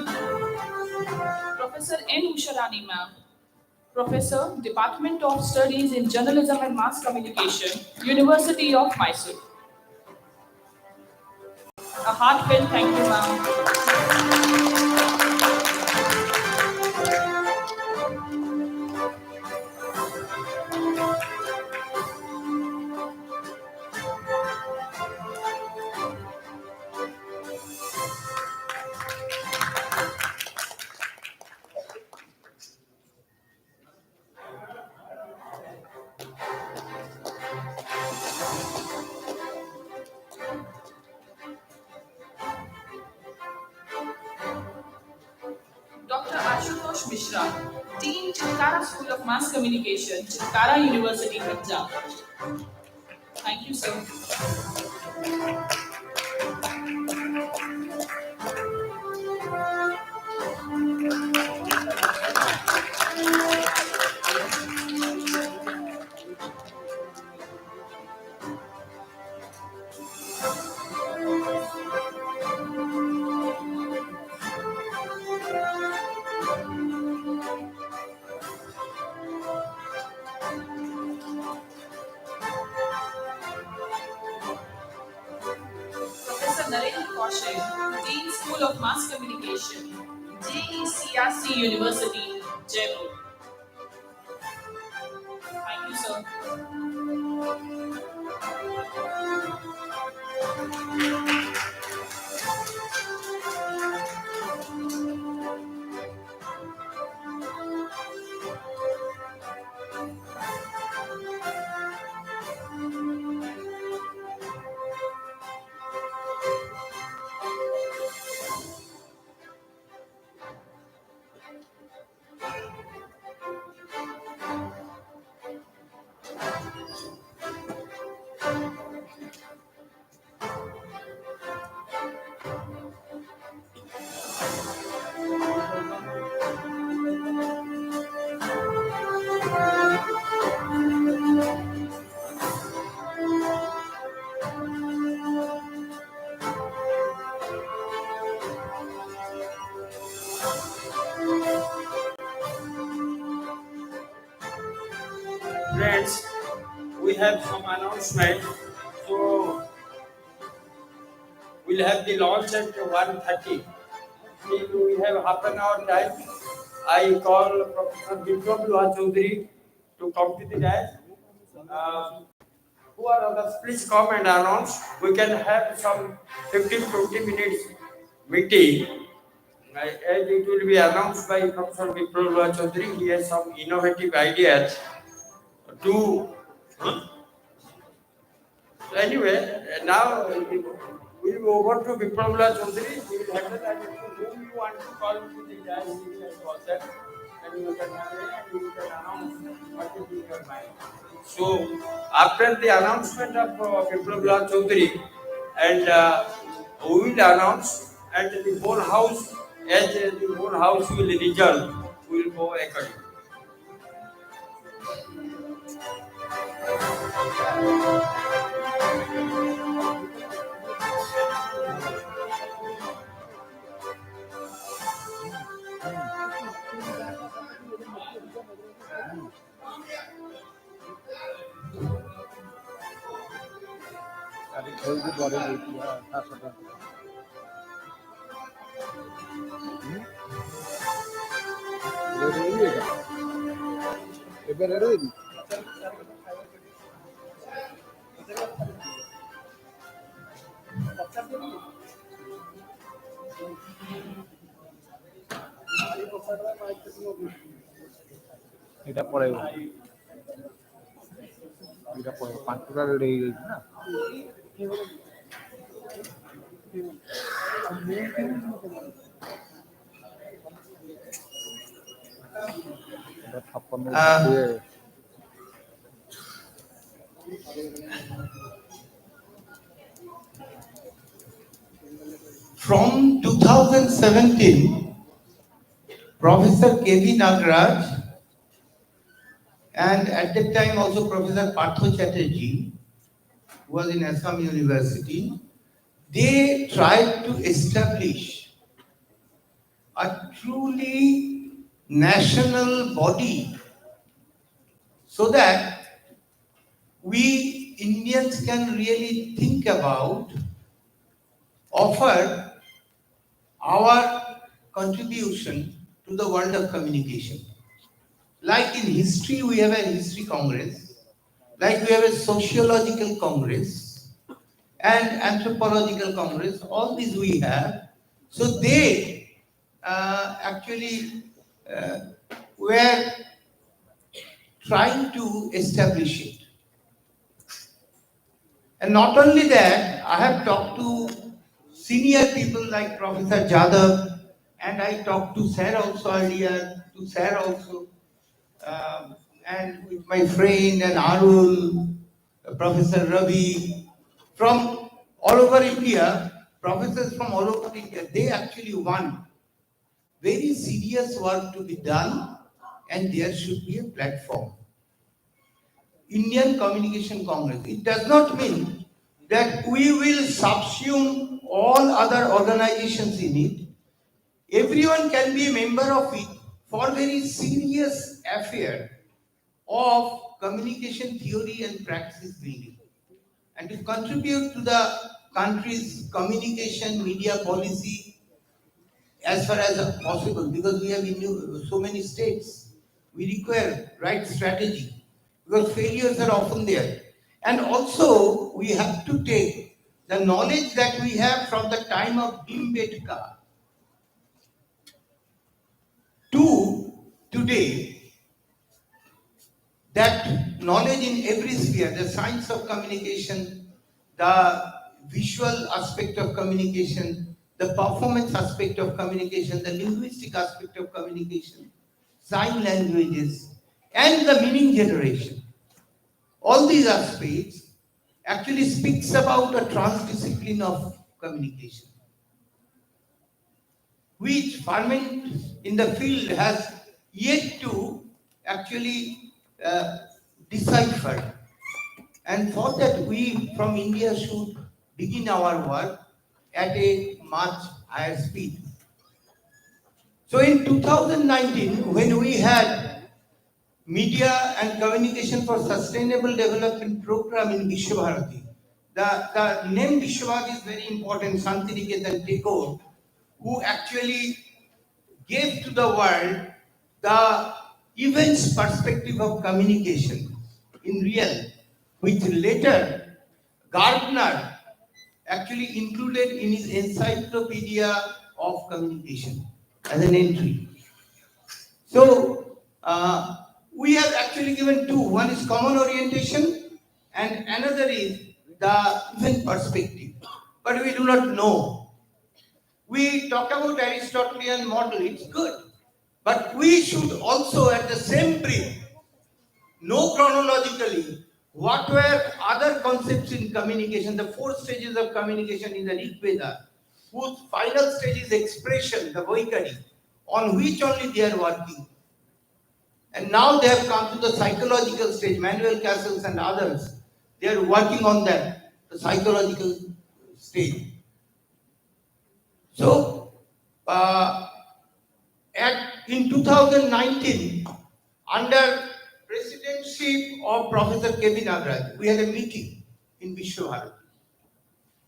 Professor N. Usharani ma'am. Professor, Department of Studies in Journalism and Mass Communication, University of Mysore. A heartfelt thank you, ma'am. Dr. Ashutosh Mishra, Dean, Chilkara School of Mass Communication, Chilkara University, Punjab. Thank you, sir. Kaushik, Dean School of Mass Communication, JECRC University, Jaipur. Thank you, sir. Friends, we have some announcement. So we'll have the launch at 1:30. We have half an hour time. I call Professor Vikram Chaudhary to come to the dais. Who are others? Please come and announce. We can have some 15-20 minutes meeting. As it will be announced by Professor Vikram Chaudhary, he has some innovative ideas to. Anyway, now we will over to Viprabhula Chaudhary. He will handle that. Whom you want to call to the dais, he will call them, and you can announce what is in your mind. So, after the announcement of Viprabhula Chaudhary, and we will announce, and the whole house, as the whole house will resolve, we will go accordingly. এটা পরে এটা পরে পাঁচটা ready হয়ে গেছে না এটা 56 From 2017, Professor K.V. Nagaraj and at that time also Professor Partho Chatterjee, who was in Assam University, they tried to establish a truly national body so that we Indians can really think about, offer our contribution to the world of communication. Like in history, we have a history congress, like we have a sociological congress and anthropological congress, all these we have. So they actually were trying to establish it. And not only that, I have talked to senior people like Professor Jadhav, and I talked to Sir also earlier, and with my friend and Arul, Professor Ravi, from all over India, professors from all over India, they actually want very serious work to be done, and there should be a platform. Indian Communication Congress. It does not mean that we will subsume all other organizations in it. Everyone can be a member of it for very serious affair of communication theory and practice building, and to contribute to the country's communication media policy as far as possible, because we have so many states. We require right strategy because failures are often there. And also, we have to take the knowledge that we have from the time of Bhimbetka to today, that knowledge in every sphere, the science of communication, the visual aspect of communication, the performance aspect of communication, the linguistic aspect of communication, sign languages, and the meaning generation. All these aspects actually speaks about a transdiscipline of communication, which Ferment in the field has yet to actually decipher. And for that, we from India should begin our work at a much higher speed. So in 2019, when we had Media and Communication for Sustainable Development Program in Vishwabharati, the name Vishwabharati is very important. Santiniketan Tagore, who actually gave to the world the events perspective of communication in real, which later Gardner actually included in his Encyclopedia of Communication as an entry. So we have actually given two. One is common orientation and another is the event perspective. But we do not know. We talk about Aristotelian model, it's good. But we should also at the same breath know chronologically what were other concepts in communication, the 4 stages of communication in the Rig Veda, whose final stage is expression, the Vaikari, on which only they are working. And now they have come to the psychological stage, Manuel Castells and others, they are working on that, the psychological stage. So, in 2019, under presidency of Professor Kevin Agraj, we had a meeting in Vishwabharati.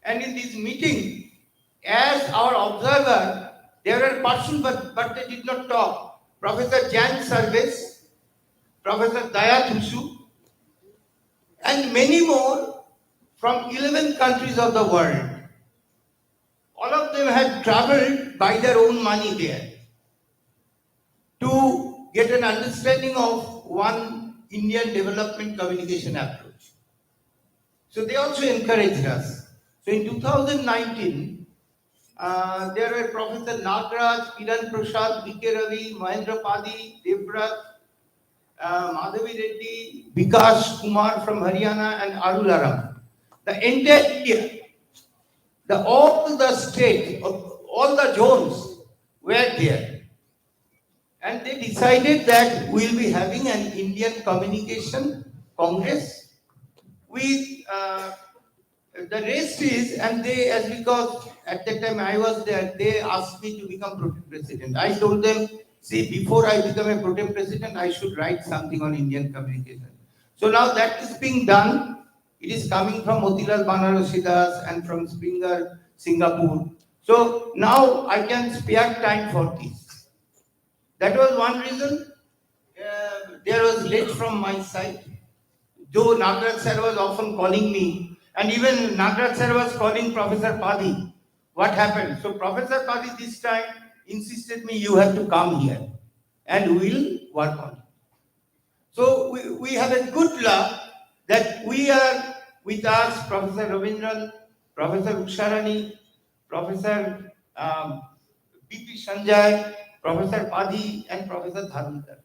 And in this meeting, as our observer, there were persons but they did not talk. Professor Jan Service, Professor Daya Thusu, and many more from 11 countries of the world. All of them had traveled by their own money there to get an understanding of one Indian development communication approach. So they also encouraged us. So in 2019, there were Professor Nagraj, Kiran Prasad, B.K. Ravi, Mahendra Padi, Devbrat, Madhavi Reddy, Vikas Kumar from Haryana, and Arularam. The entire India, all the states, all the zones were there. And they decided that we will be having an Indian Communication Congress with the rest is, and they, as because at that time I was there, they asked me to become pro tem president. I told them, see, before I become a pro tem president, I should write something on Indian communication. So now that is being done. It is coming from Motilal Banarsidas and from Springer, Singapore. So now I can spare time for this. That was one reason. There was late from my side. Though Nagraj sir was often calling me, and even Nagraj sir was calling Professor Padi. What happened? So Professor Padi this time insisted me, you have to come here and we'll work on it. So we have a good luck that we are with us, Professor Ravindran, Professor Usharani, Professor B.P. Sanjay, Professor Padi, and Professor Dharmikar.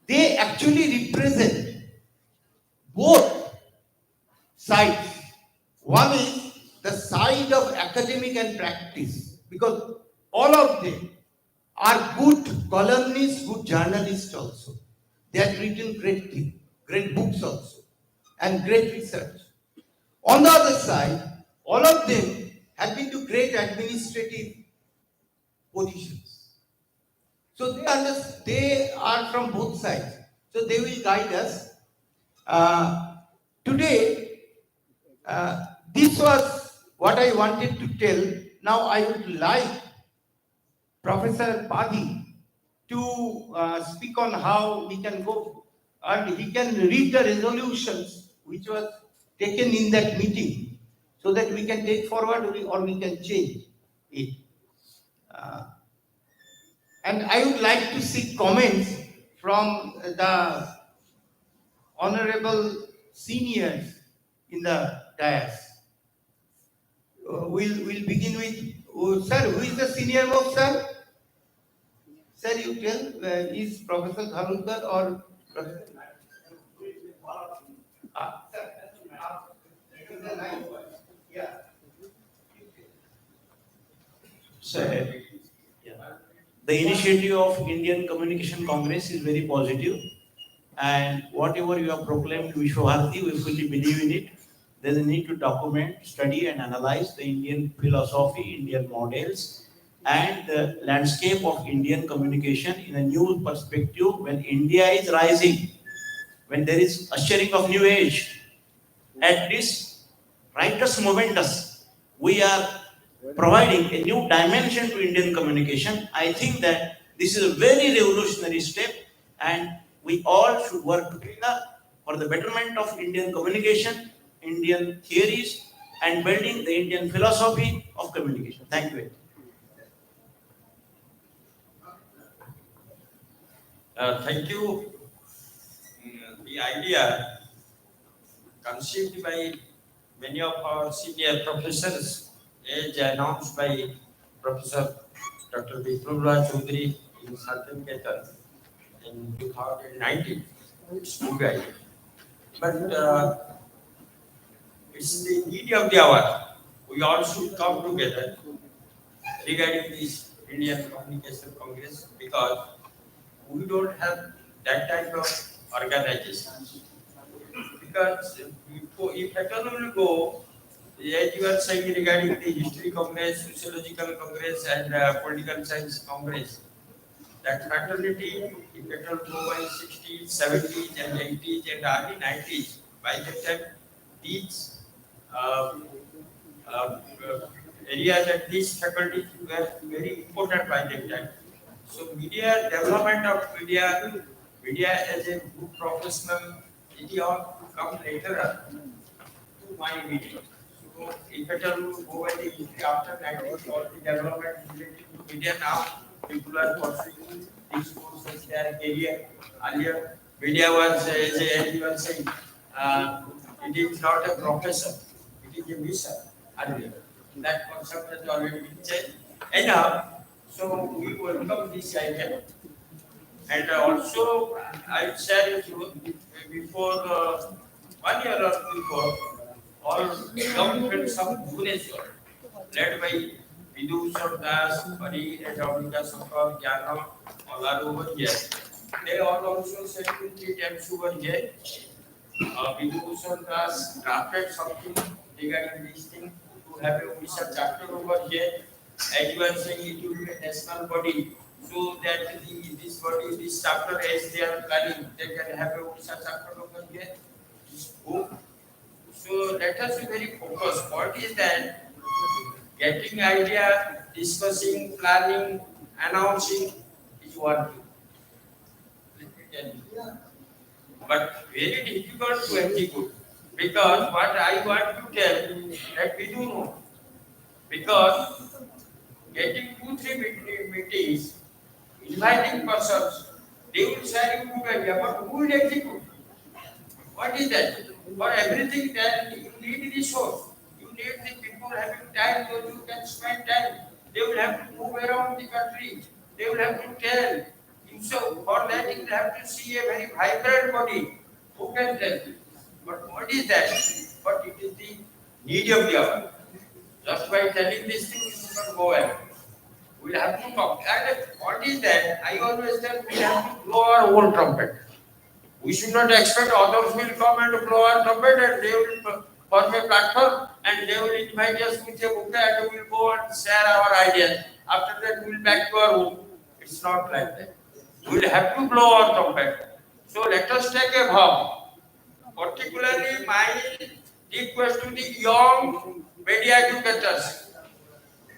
They actually represent both sides. One is the side of academic and practice, because all of them are good columnists, good journalists also. They have written great things, great books also, and great research. On the other side, all of them have been to great administrative positions. So they are from both sides. So they will guide us. Today, This was what I wanted to tell. Now I would like Professor Padi to speak on how we can go and he can read the resolutions which was taken in that meeting so that we can take forward or we can change it. Uh, and I would like to seek comments from the honorable seniors in the dais. We'll begin with, sir, who is the senior most, sir? Sir, you tell, is Professor Dharulkar or Professor? Yeah. Sir, the initiative of Indian Communication Congress is very positive, and whatever you have proclaimed Vishwabharati, we fully believe in it. There's a need to document, study, and analyze the Indian philosophy, Indian models, and the landscape of Indian communication in a new perspective when India is rising, when there is ushering of new age. At this righteous momentous, we are providing a new dimension to Indian communication. I think that this is a very revolutionary step, and we all should work together for the betterment of Indian communication, Indian theories, and building the Indian philosophy of communication. Thank you. Thank you. The idea conceived by many of our senior professors, as announced by Professor Dr. Biplab Choudhury in Sarkhanketan in 2019. It's good idea. But it's the need of the hour. We all should come together regarding this Indian Communication Congress because we don't have that type of organization. Because if at all will go, as you are saying regarding the History Congress, Sociological Congress, and Political Science Congress, that fraternity, if at all go by 60s, 70s, and 80s, and early 90s, by the time these uh, uh, areas and these faculties were very important by that time. So media, development of media as a good professional, it all come later to my media. So if at all you go by the history after 90s, all the development related to media now, people are pursuing these courses, their career. Earlier, media was, as you were saying, it is not a profession, it is a mission earlier. That concept has already been changed. Anyhow, so we welcome this idea. And also, I share with you before 1 year or before, all young friends of Bhubaneswar, led by Vidushan Das, Hari, and Amrita Sankar, Jana, all are over here. They all also sent to the camps over here. Vidushan Das drafted something regarding this thing to have a Odisha chapter over here. As you are saying, it will be a national body. So that this body, this chapter, as they are planning, they can have a Odisha chapter over here. So let us be very focused. What is that? Getting idea, discussing, planning, announcing is one thing. Let me tell you. But very difficult to execute. Because what I want to tell that we do know. Because getting 2-3 meetings, inviting persons, they will share you good idea, but who will execute? What is that? For everything that you need resource. You need the people having time so you can spend time. They will have to move around the country. They will have to tell. So for that you have to see a very vibrant body. Who can tell? But what is that? But it is the need of the hour. Just by telling these things, you will not go ahead. We have to talk. And what is that? I always tell we have to blow our own trumpet. We should not expect others will come and blow our trumpet and they will form a platform and they will invite us with a bouquet and we will go and share our ideas. After that, we will back to our home. It's not like that. We will have to blow our trumpet. So let us take a vow. Particularly my request to the young media educators.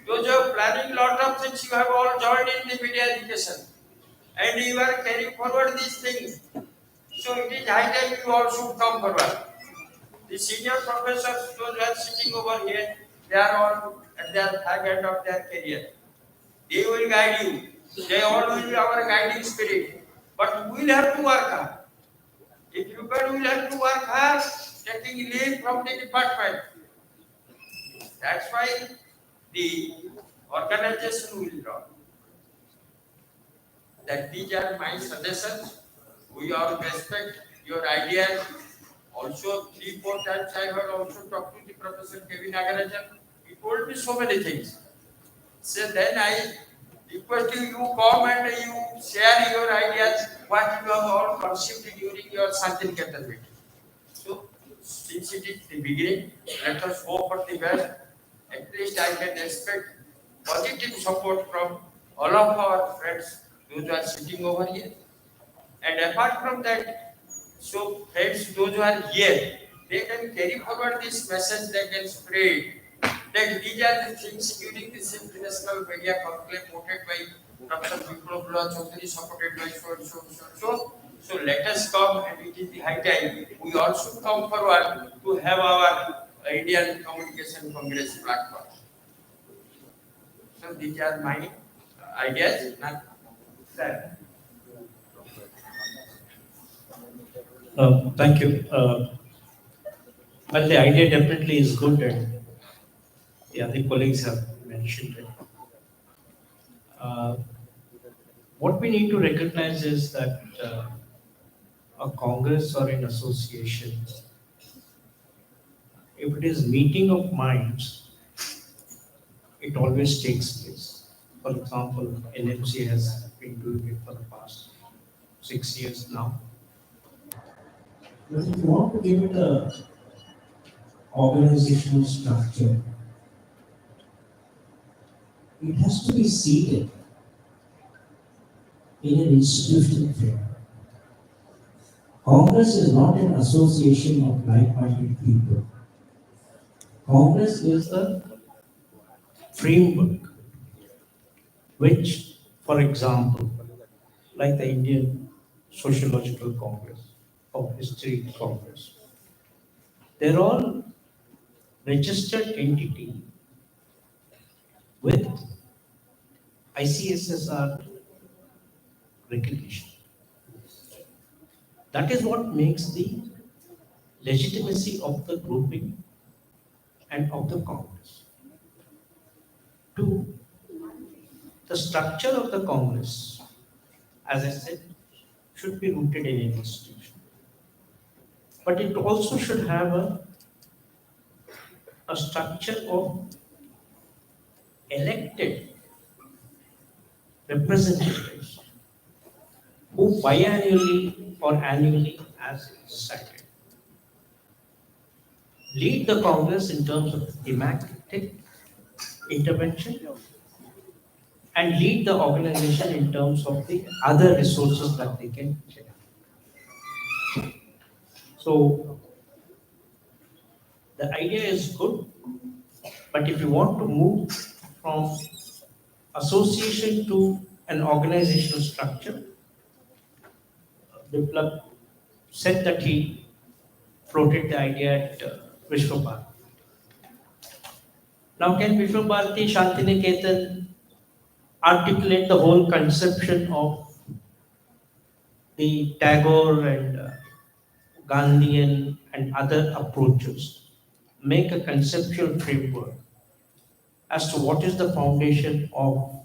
Those who are planning lot of things, you have all joined in the media education. And you are carrying forward these things. So it is high time you all should come forward. The senior professors, those who are sitting over here, they are all at their fag end of their career. They will guide you. They all will be our guiding spirit. But we will have to work hard. If you will have to work hard, taking leave from the department. That's why the organization will run. That these are my suggestions. We all respect your ideas. Also, 3-4 times I have also talked to the Professor Kevin Nagarajan. He told me so many things. So then I request you come and you share your ideas, what you have all conceived during your Santiniketan meeting. So, since it is the beginning, let us hope for the best. At least I can expect positive support from all of our friends, those who are sitting over here. And apart from that, so friends, those who are here, they can carry forward this message, they can spread that these are the things during this international media conclave voted by Dr. Biplab Chaudhary, supported by so and so and so and so. So let us come, and it is the high time we also come forward to have our Indian Communication Congress platform. So these are my ideas. Sir. Thank you. Well, the idea definitely is good, and the other colleagues have mentioned it. What we need to recognize is that a congress or an association, if it is meeting of minds, it always takes place. For example, NMC has been doing it for the past 6 years now. But if you want to give it a organizational structure, it has to be seated in an institutional framework. Congress is not an association of like-minded people. Congress is a framework which, for example, like the Indian Sociological Congress or History Congress, they're all registered entity with ICSSR recognition. That is what makes the legitimacy of the grouping and of the Congress. Two, the structure of the Congress, as I said, should be rooted in an institution. But it also should have a structure of elected representatives who biannually or annually, as decided, lead the Congress in terms of thematic intervention and lead the organization in terms of the other resources that they can share. So the idea is good, but if you want to move from association to an organizational structure, Biplab said that he floated the idea at Vishwa Bharati. Now, can Vishwa Bharati Shantiniketan articulate the whole conception of the Tagore and Gandhian and other approaches, make a conceptual framework as to what is the foundation of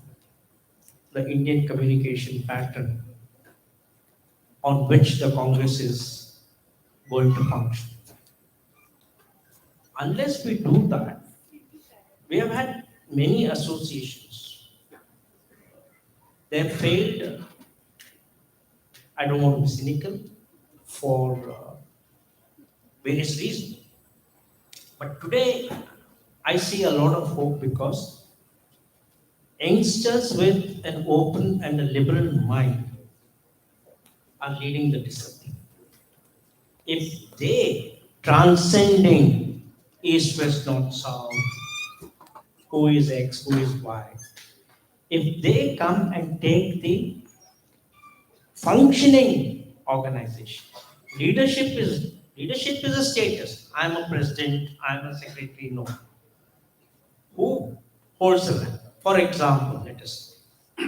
the Indian communication pattern on which the Congress is going to function? Unless we do that, we have had many associations. They have failed, I don't want to be cynical, for various reasons. But today, I see a lot of hope because youngsters with an open and a liberal mind are leading the discipline. If they, transcending east, west, north, south, who is X, who is Y. If they come and take the functioning organization, leadership is a status. I'm a president, I'm a secretary, no. Who holds the rank? For example, let us say,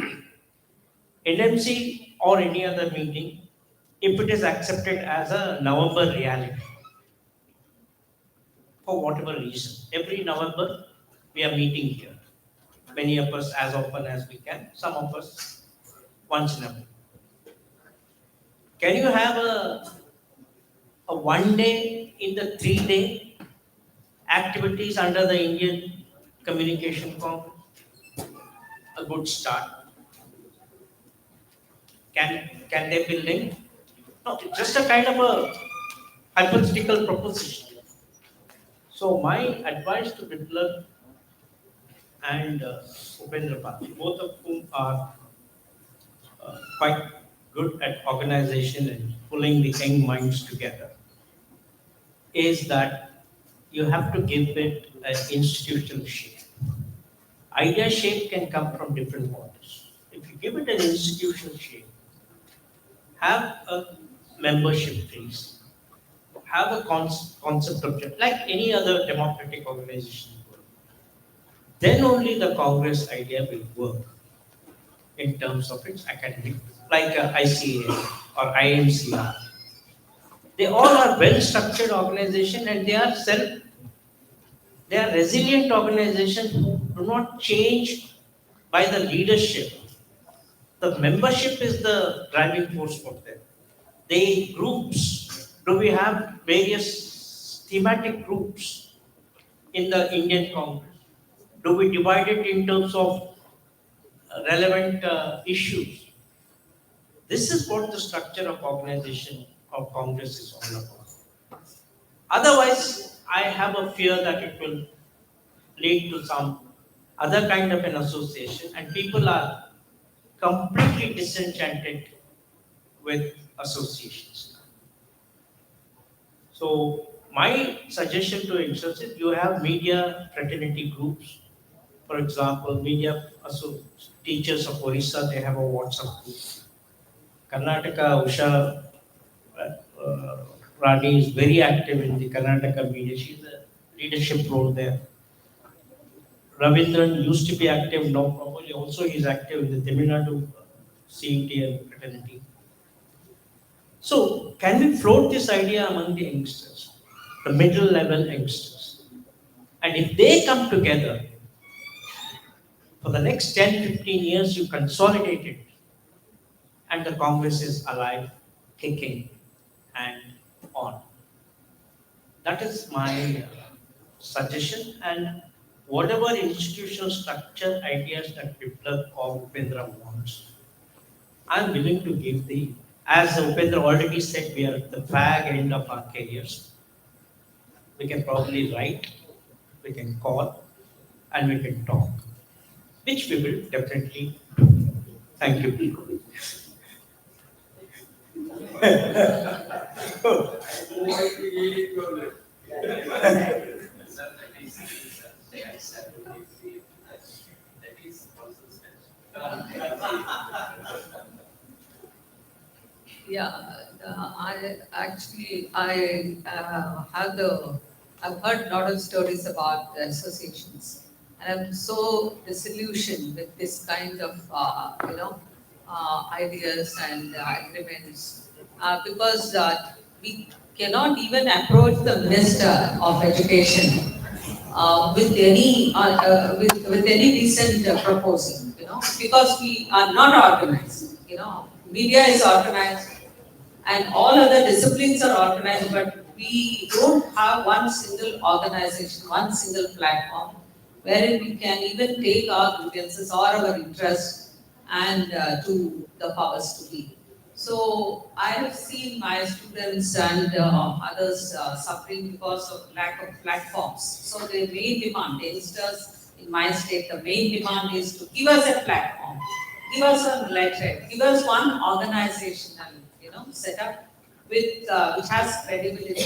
NMC or any other meeting, if it is accepted as a November reality, for whatever reason, every November we are meeting here. Many of us as often as we can, some of us once in a while. Can you have a 1 day in the 3 day activities under the Indian Communication Congress? A good start. Can they be linked? No, it's just a kind of a hypothetical proposition. So my advice to Biplab and Upendra Pal, both of whom are quite good at organization and pulling the young minds together, is that you have to give it an institutional shape. Idea shape can come from different models. If you give it an institutional shape, have a membership base, have a concept of like any other democratic organization, then only the Congress idea will work in terms of its academic, like ICA or IMCR. They all are well-structured organization and they are resilient organizations who do not change by the leadership. The membership is the driving force for them. They groups, do we have various thematic groups in the Indian Congress? Do we divide it in terms of relevant issues? This is what the structure of organization of Congress is all about. Otherwise, I have a fear that it will lead to some other kind of an association and people are completely disenchanted with associations. So my suggestion to youngsters is you have media fraternity groups. For example, teachers of Orissa, they have a WhatsApp group. Karnataka, Usha Rani is very active in the Karnataka media. She's a leadership role there. Ravindran used to be active, now probably also he is active in the Tamil Nadu CET and fraternity. So, can we float this idea among the youngsters, the middle level youngsters? And if they come together, for the next 10, 15 years, you consolidate it, and the Congress is alive, kicking, and on. That is my suggestion, and whatever institutional structure ideas that Biplab or Upendra wants, I'm willing to give as Upendra already said, we are at the fag end of our careers. We can probably write, we can call, and we can talk, which we will definitely do. Thank you. Yeah, I've heard a lot of stories about the associations, and I'm so disillusioned with this kind of ideas and agreements because we cannot even approach the Minister of Education with any decent proposal, because we are not organized. Media is organized, and all other disciplines are organized, but we don't have one single organization, one single platform wherein we can even take our grievances or our interests and to the powers to be. So I have seen my students and others suffering because of lack of platforms. So the main demand, the youngsters in my state, the main demand is to give us a platform, give us a letter, give us one organizational, setup with which has credibility,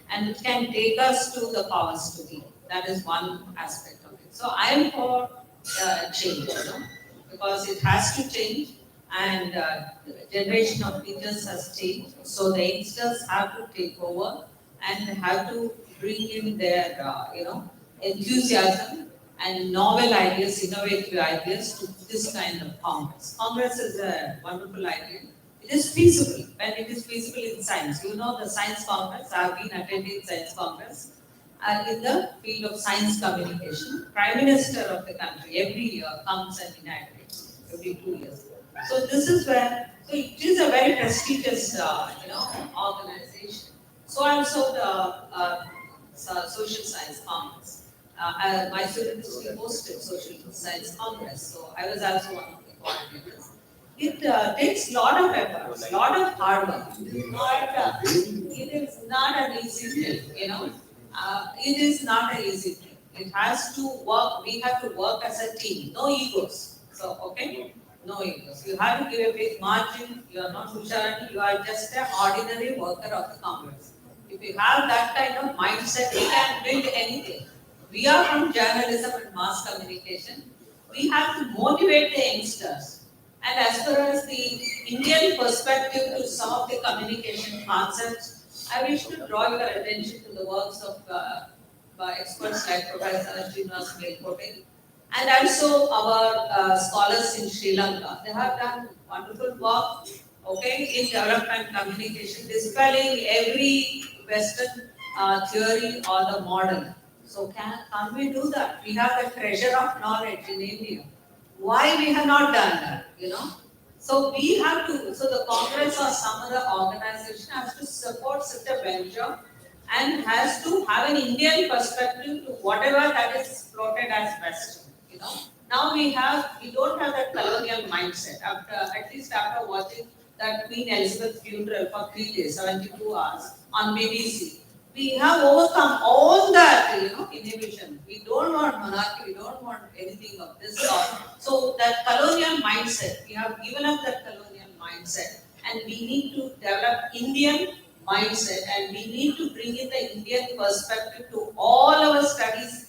and it can take us to the powers to be. That is one aspect of it. So I am for change, because it has to change, and the generation of teachers has changed. So the youngsters have to take over and have to bring in their, enthusiasm and novel ideas, innovative ideas to this kind of Congress. Congress is a wonderful idea. It is feasible when it is feasible in science. You know the Science Congress. I have been attending Science Congress in the field of science communication. Prime Minister of the country every year comes and inaugurates every 2 years. So this is where, so it is a very prestigious, organization. So also the Social Science Congress. My university hosted Social Science Congress, so I was also one of the coordinators. It takes a lot of effort, a lot of hard work. It is not an easy thing, it is not an easy thing. It has to work, we have to work as a team, no egos. So, okay? No egos. You have to give a big margin, you are not Husharani, you are just an ordinary worker of the Congress. If you have that kind of mindset, we can build anything. We are from journalism and mass communication. We have to motivate the youngsters. And as far as the Indian perspective to some of the communication concepts, I wish to draw your attention to the works of experts like Professor Srinivas Melkote, and also our scholars in Sri Lanka. They have done wonderful work, in development communication, dispelling every Western theory or the model. So can't we do that? We have a treasure of knowledge in India. Why we have not done that, So we have to, so the Congress or some other organization has to support such a venture and has to have an Indian perspective to whatever that is floated as Western, Now we don't have that colonial mindset. At least after watching that Queen Elizabeth funeral for 3 days, 72 hours on BBC, we have overcome all that, inhibition. We don't want monarchy, we don't want anything of this sort. So that colonial mindset, we have given up that colonial mindset, and we need to develop Indian mindset, and we need to bring in the Indian perspective to all our studies,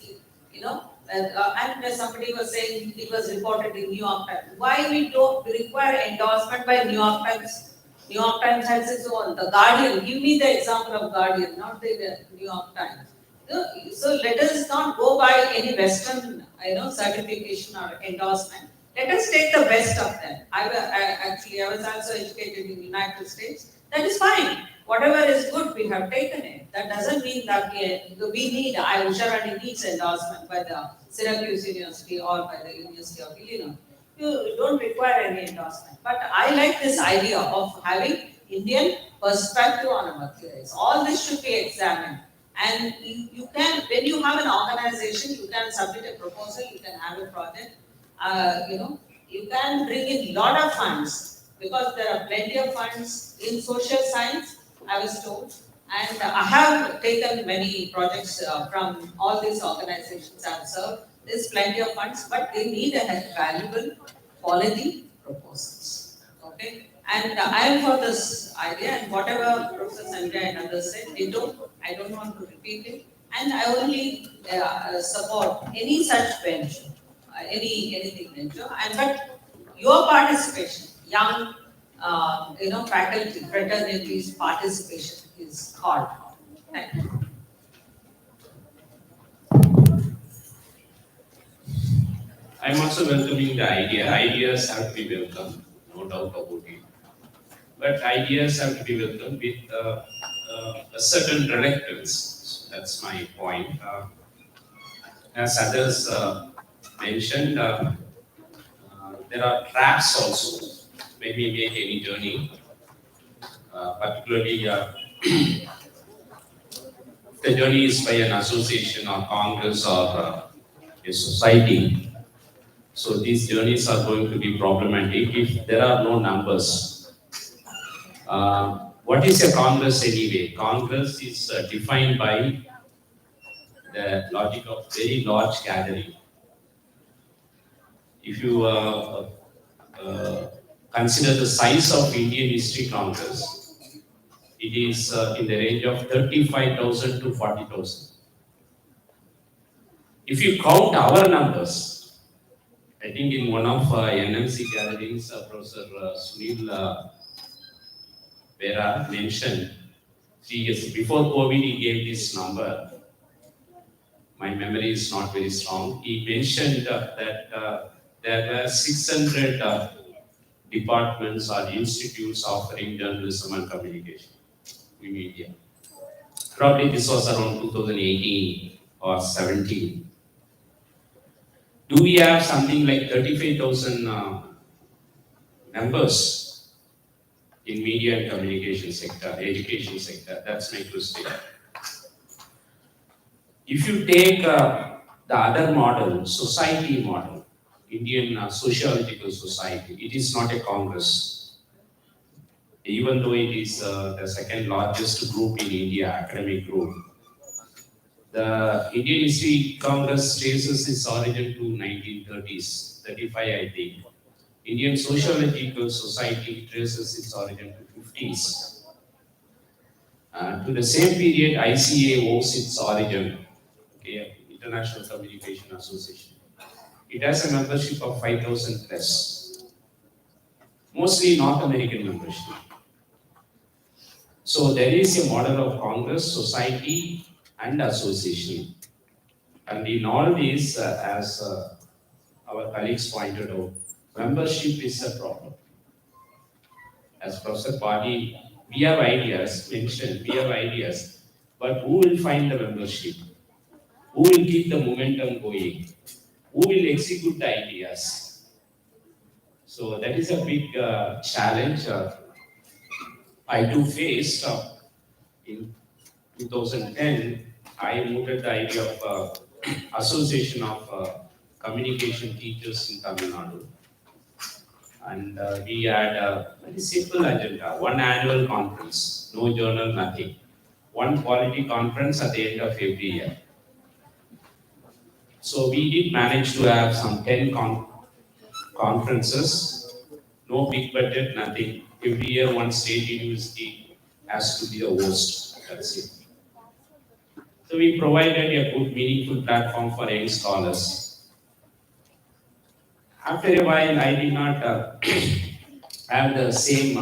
and somebody was saying, it was reported in New York Times. Why we don't require endorsement by New York Times? New York Times has its own. The Guardian, give me the example of Guardian, not the New York Times. So let us not go by any Western, certification or endorsement. Let us take the best of them. I was also educated in the United States. That is fine. Whatever is good, we have taken it. That doesn't mean that Usharani needs endorsement by the Syracuse University or by the University of Illinois. You don't require any endorsement. But I like this idea of having Indian perspective on our theories. All this should be examined. And you can, when you have an organization, you can submit a proposal, you can have a project, you can bring in a lot of funds, because there are plenty of funds in social science, I was told. And I have taken many projects from all these organizations I have served. There's plenty of funds, but they need a valuable quality proposals. Okay? And I am for this idea, and whatever Professor Sanjay and others said, I don't want to repeat it. And I only support any such venture, anything venture. But your participation, young, faculty, fraternities participation is called for. Thank you. I'm also welcoming the idea. Ideas have to be welcomed, no doubt about it. But ideas have to be welcomed with a certain reluctance. So that's my point. As others mentioned, there are traps also when we make any journey, particularly if the journey is by an association or congress or a society. So these journeys are going to be problematic if there are no numbers. What is a congress anyway? Congress is defined by the logic of very large gathering. If you consider the size of Indian History Congress, it it is in the range of 35,000 to 40,000. If you count our numbers, I think in one of NMC gatherings, Professor Sunil Vera mentioned 3 years before COVID, he gave this number. My memory is not very strong. He mentioned that there were 600 departments or institutes offering journalism and communication in media. Probably this was around 2018 or 17. Do we have something like 35,000 members in media and communication sector, education sector? That's my question. If you take the other model, society model, Indian sociological society, it is not a congress. Even though it is the second largest group in India, academic group. The Indian History Congress traces its origin to 1930s, 35 I think. Indian Sociological Society traces its origin to 50s. To the same period, ICA owes its origin, okay, International Communication Association. It has a membership of 5,000 plus, mostly North American membership. So there is a model of Congress, society, and association. And in all these, as our colleagues pointed out, membership is a problem. As Professor Padi, we have ideas, mentioned, we have ideas, but who will find the membership? Who will keep the momentum going? Who will execute the ideas? So that is a big challenge I too faced in 2010. I mooted the idea of association of communication teachers in Tamil Nadu. And we had a very simple agenda, one annual conference, no journal, nothing. One quality conference at the end of every year. So we did manage to have some 10 conferences, no big budget, nothing. Every year one state university has to be the host, that's it. So we provided a good meaningful platform for young scholars. After a while, I did not have the same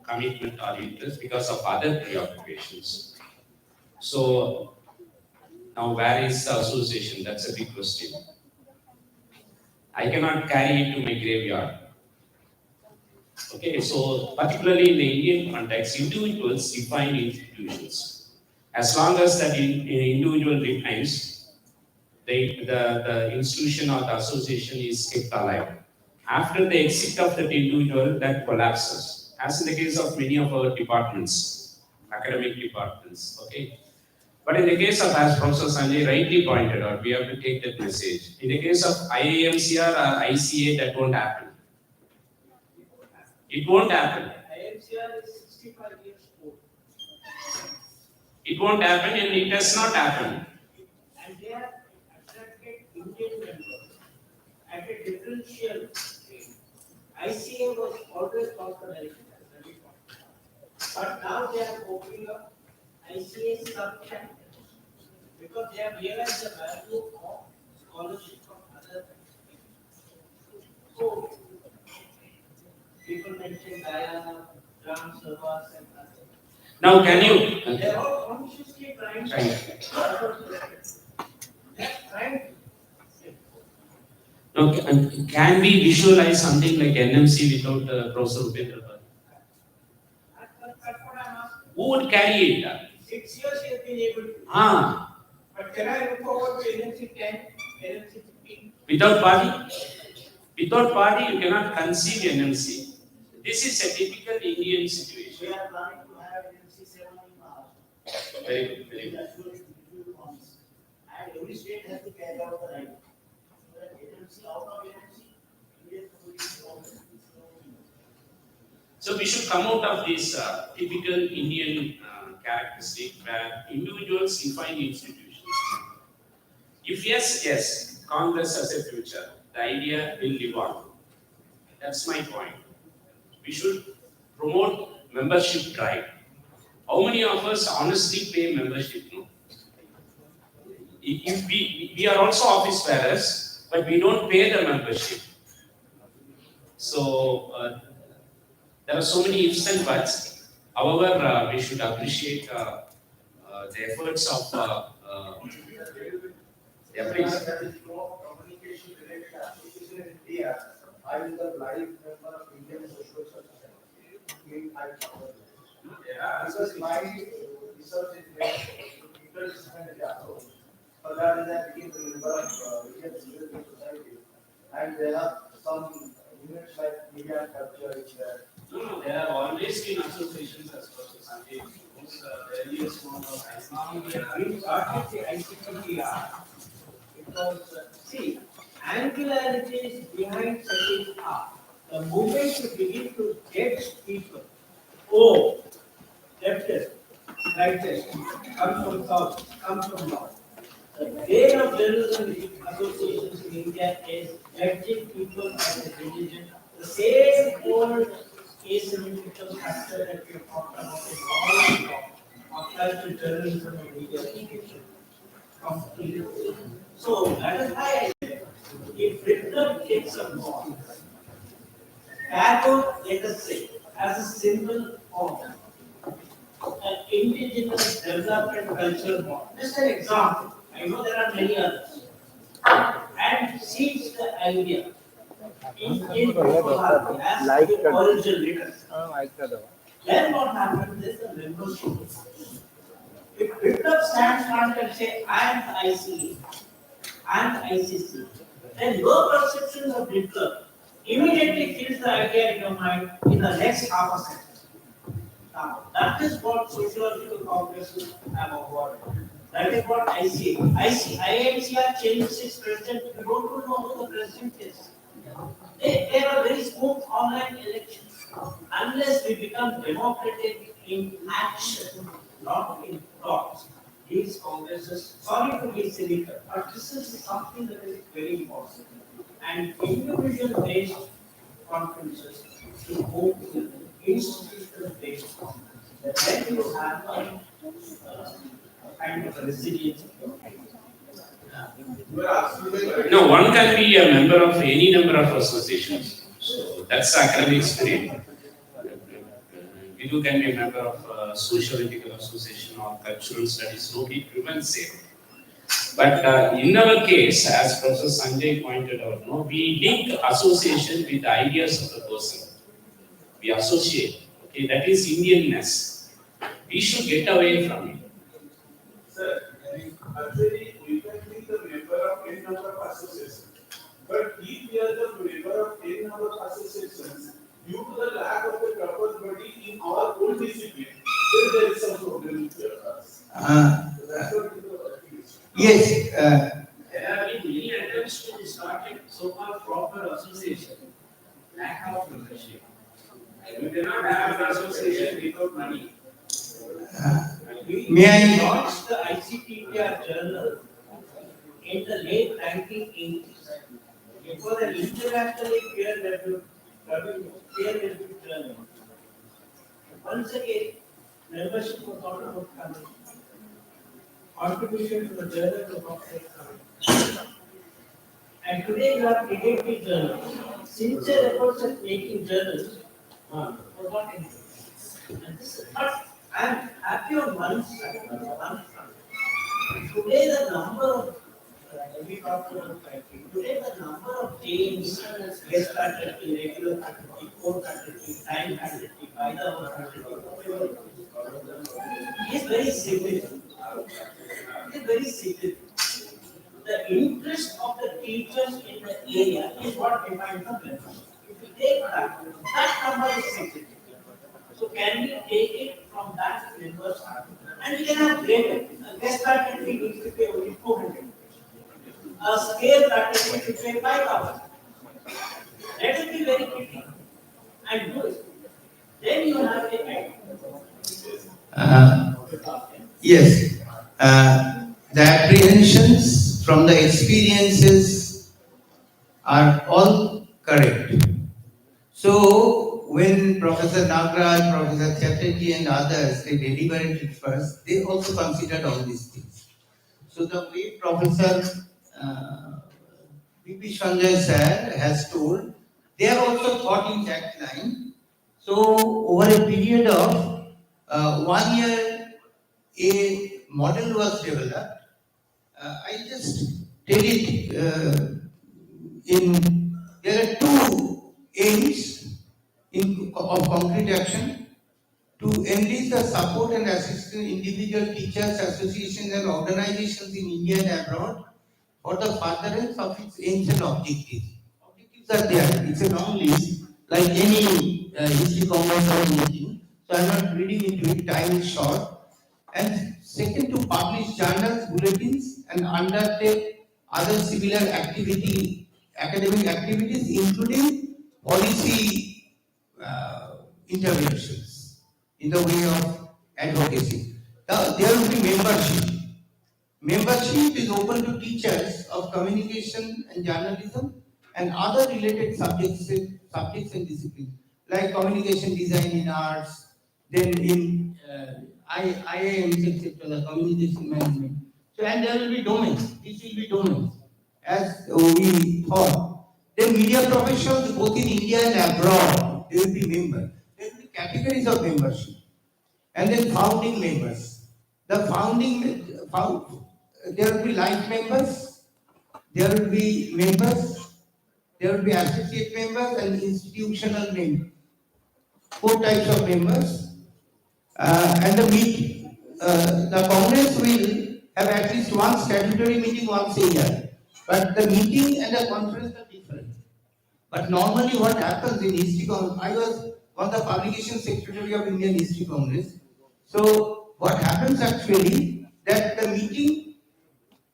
commitment or interest because of other preoccupations. So now where is the association? That's a big question. I cannot carry it to my graveyard. Okay, so particularly in the Indian context, individuals define institutions. As long as that individual remains, the institution or the association is kept alive. After the exit of that individual, that collapses. As in the case of many of our departments, academic departments, okay? But in the case of, as Professor Sanjay rightly pointed out, we have to take that message. In the case of IAMCR or ICA, that won't happen. It won't happen. IMCR is 65 years old. It won't happen and it does not happen. And they have attracted Indian members at a differential rate. ICA was always considered as a report. But now they are opening up ICA sub-chapters because they have realized the value of scholarship from other countries. So, people mention Guyana, Gram Sabhas, and others. Now, can you? They are all consciously trying to. Can we visualize something like NMC without Professor Upendra? That's what I'm asking. Who would carry it? 6 years he has been able to. But can I look forward to NMC 10, NMC 15? Without party? Without party, you cannot conceive NMC. This is a typical Indian situation. We are planning to have NMC 7 in Maharashtra. Very good, very good. And every state has to carry out the right. So that NMC, out of NMC, Indian community. So we should come out of this typical Indian characteristic where individuals define institutions. If yes, Congress has a future. The idea will live on. That's my point. We should promote membership drive. How many of us honestly pay membership? No? If we are also office bearers, but we don't pay the membership. So there are so many ifs and buts. However, we should appreciate the efforts of yeah, please. Communication related association in India. I am the live member of Indian Social Society. Yeah, because my research is based on interdisciplinary approach. For that is I became a member of Indian Social Society. And there are some units like media and culture is there. No, there have always been associations as well as Sunday. The earliest one was We started the ICTPR because, see, angularities behind setting up, the moment you begin to judge people, oh, leftist, rightist, come from south, come from north. The bane of journalism associations in India is judging people as a religion. The same old asymmetrical factor that we talked about is all applies to journalism and media education. Completely. So that is why I said, if Britain takes a ball, Cargo, let us say, as a symbol of an indigenous development cultural model. Just an example. I know there are many others. And sees the idea in Conclave as the original. Then what happens is the membership. If Biplab stands front and say, I am the ICA, I am the ICC, then your perception of Biplab immediately kills the idea in your mind in the next half a second. Now, that is what sociological congresses have avoided. That is what I see. IMCR changed its president. You don't know who the president is. They are very smooth online elections. Unless we become democratic in action, not in thoughts, these congresses, sorry to be cynical, but this is something that is very important. And individual-based conferences should move to institutional-based conferences. Then you have a kind of resilience. No, one can be a member of any number of associations. So that's the academic spirit. We too can be a member of a social ethical association or cultural studies. Nobody prevents it. But in our case, as Professor Sanjay pointed out, no, we link association with the ideas of the person. We associate. Okay, that is Indianness. We should get away from it. Sir, actually, we can be the member of any number of associations. But if we are the member of any number of associations, due to the lack of the proper body in our own discipline, then there is some problem with us. Yes. There have been many attempts to start a so-called proper association. Lack of membership. You cannot have an association without money. May I launched the ICTPR journal in the late 1980s. It was an internationally peer-reviewed journal. Once again, membership was not about coming. Contribution to the journal was not coming. And today you have created journals. Sincere efforts at making journals was not anything. And this is not, I am happy on one side, Today the number of today the number of teams, guest faculty, regular faculty, core faculty, time faculty, by the faculty, is very significant. It is very significant. The interest of the teachers in the area is what defines the membership. If you take that number is significant. So can we take it from that members and we can have greater guest faculty needs to pay only 400. A scale faculty should pay 5,000. Let it be very quickly and do it. Then you have a idea. Yes. The apprehensions from the experiences are all correct. So when Professor Professor Nagraj, Professor Chatterjee and others, they deliberated first, they also considered all these things. So the way Professor P.P. Sanjay sir has told, they have also thought in that line. So over a period of 1 year, a model was developed. I just tell it there are two aims of concrete action: to enrich the support and assist individual teachers, associations and organizations in India and abroad for the furtherance of its aims and objectives. Objectives are there. It's a long list, like any history congress or anything. So I'm not reading into it. Time is short. And second, to publish journals, bulletins, and undertake other similar academic activities, including policy interventions in the way of advocacy. Now, there will be membership. Membership is open to teachers of communication and journalism and other related subjects and disciplines, like communication design in arts, then in IIMs, etc., the communication management. So, and there will be domains. These will be domains, as we thought. Then media professionals, both in India and abroad, they will be members. There will be categories of membership. And then founding members. The there will be life members, there will be members, there will be associate members and institutional members. 4 types of members. And the Congress will have at least one statutory meeting once a year. But the meeting and the conference are different. But normally what happens in History Congress, I was one of the publication secretary of Indian History Congress. So what happens actually, that the meeting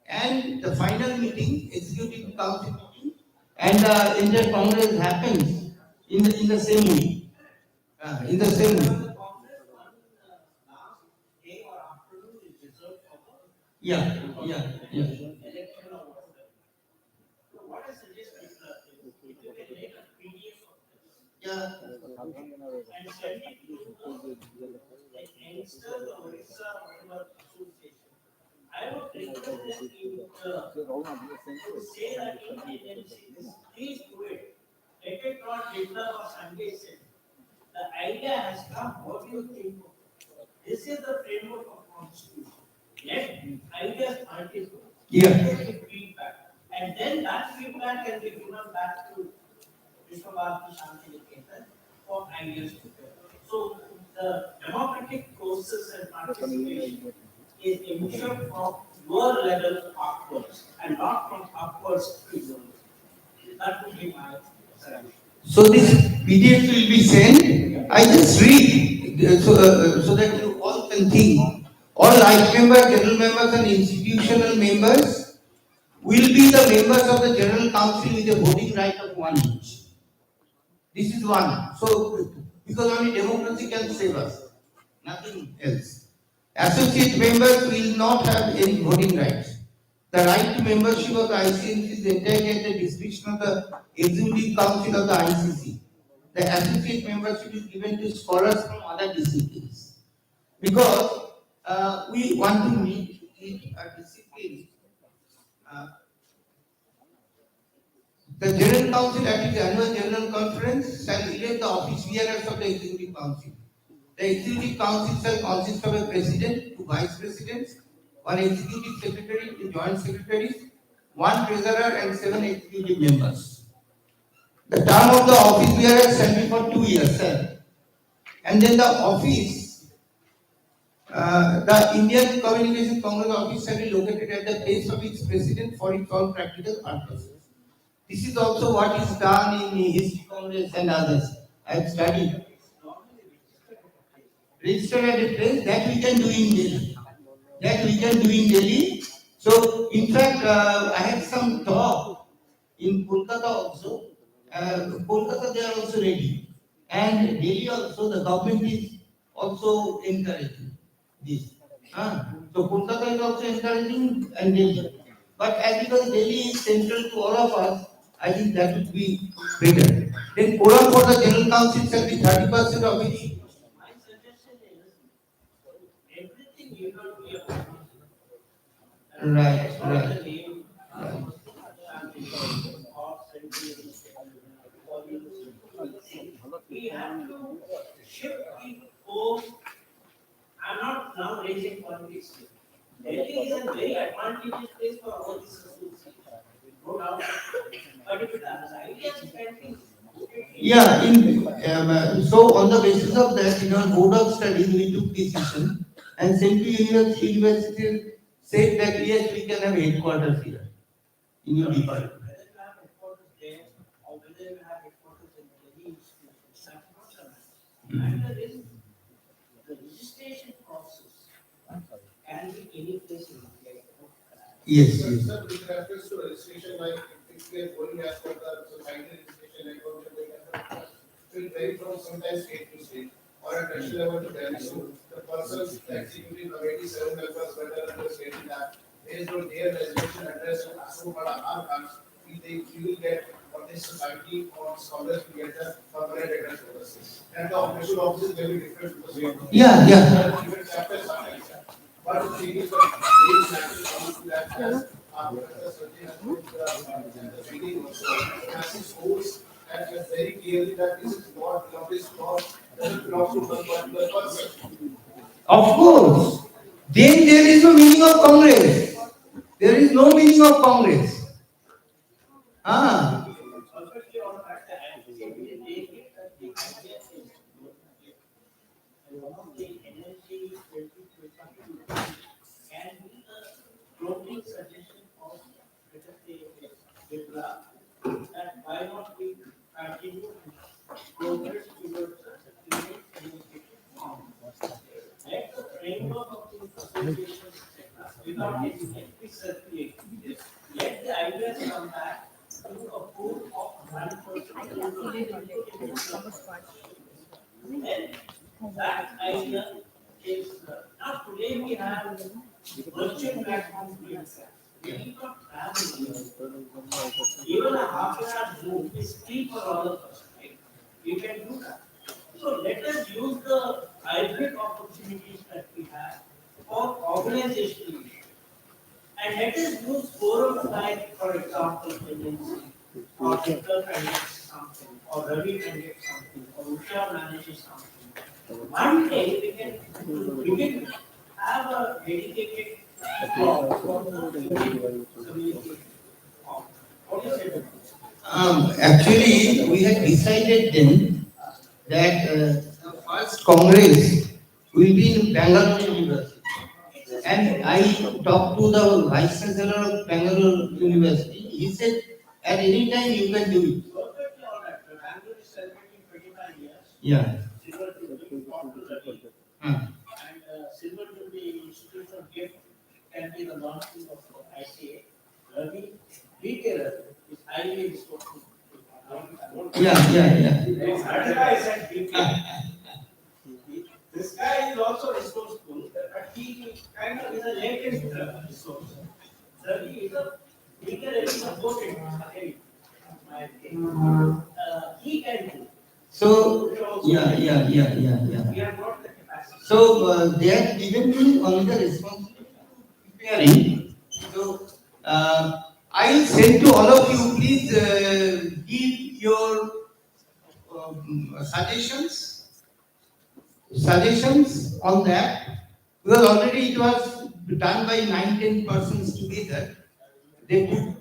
and the final meeting, executive council meeting, and the Indian Congress happens in the same week. In the same week. Yeah. Yeah. I would request that you say that in NCs, please do it. Let it not Hitler or Sunday said. The idea has come. What do you think? This is the framework of constitution. Let ideas articulate. Get feedback. And then that feedback can be given back to Vishwabharati Shanti for ideas to go. So the democratic process and participation is ensured from your level upwards and not from upwards to your. That would be my suggestion. So this PDF will be sent. I just read so that you all can think. All life members, general members, and institutional members will be the members of the General Council with a voting right of 1 each. This is one. So because only democracy can save us, nothing else. Associate members will not have any voting rights. The right to membership of the ICMC is entirely at the discretion of the Executive Council of the ICC. The associate membership is given to scholars from other disciplines. Because we want to meet a discipline. The General Council at its annual General Conference shall elect the office bearers of the Executive Council. The Executive Council shall consist of a President, 2 Vice Presidents, 1 Executive Secretary, 2 Joint Secretaries, 1 Treasurer and 7 Executive Members. The term of the office bearer shall be for 2 years, sir. And then the office, the Indian Communication Congress office shall be located at the place of its president for its all practical purposes. This is also what is done in History Congress and others. I have studied. Registered at a place that we can do in Delhi. So, in fact, I had some talk in Kolkata also. Kolkata, they are also ready. And Delhi also, the government is also encouraging this. So, Kolkata is also encouraging and Delhi. But as because Delhi is central to all of us, I think that would be better. Then quorum for the general council shall be 30% of each. My suggestion is, everything you not be a party. Right, All right. the name, family, or sentiment, we have to shift the whole. I'm not now raising politics here. Delhi is a very advantageous place for all these associations. No doubt. But if the ideas can be. Yeah, so on the basis of that, in our board of studies, we took decision and Central University said that yes, we can have headquarters here in your department. Whether you have headquarters there or whether you have headquarters in Delhi, that's not the matter. Matter is the registration process can be any place in India. Yes, Sir, yes. sir, with reference to registration, like if we are going as per the society registration, like what we have, it will vary from sometimes state to state or at national level to Delhi. So the person executing committee 7 members better understanding that based on their registration address and also for our cards, we will get for this society or scholars to get the permanent address for us. And the official office is very different to the state. Yeah, yeah. Different chapters are like that. But the thing is that these matters come to that as Professor Sajjan has put the meeting also, as his host, and very clearly that this is not belong, this doesn't belong to one particular person. Of course. Then there is no meaning of Congress. There is no meaning of Congress. Ah. One of the energy can be a floating suggestion of, let us say, Bibla, that why not we continue progress towards a climate communication form. Let the framework of the association, etc., without any circulation, let the ideas come back to a pool of 1%. Then that idea is now today we have virtual platforms we accept. We need not travel. Even a half an hour Zoom is free for all of us, right? We can do that. So let us use the hybrid opportunities that we have for organizational issues. And let us use forums like, for example, tendency, or Hitler can get something, or Ravi can get something, or Usha manages something. One day we can have a dedicated blog for communication. What do you say? Actually, we had decided then that the first Congress will be in Bangalore University. And I talked to the Vice Chancellor of Bangalore University. He said, at any time you can do it. Perfectly all right. Bangalore is celebrating 25 years. Yeah. Silver Jubilee, talk to Ravi. Hmm. And Silver Jubilee institutional gift can be the launching of ICA. Ravi, retailer is highly resourceful. Yeah. That's why I said retailer. This guy is also resourceful, but he kind of is a latent resource. Ravi is a literally supported. He can do. So, yeah. We have got the capacity. So, they have given me only the responsibility of preparing. So, I will send to all of you, please give your suggestions on that. Because already it was done by 9-10 persons together. They could,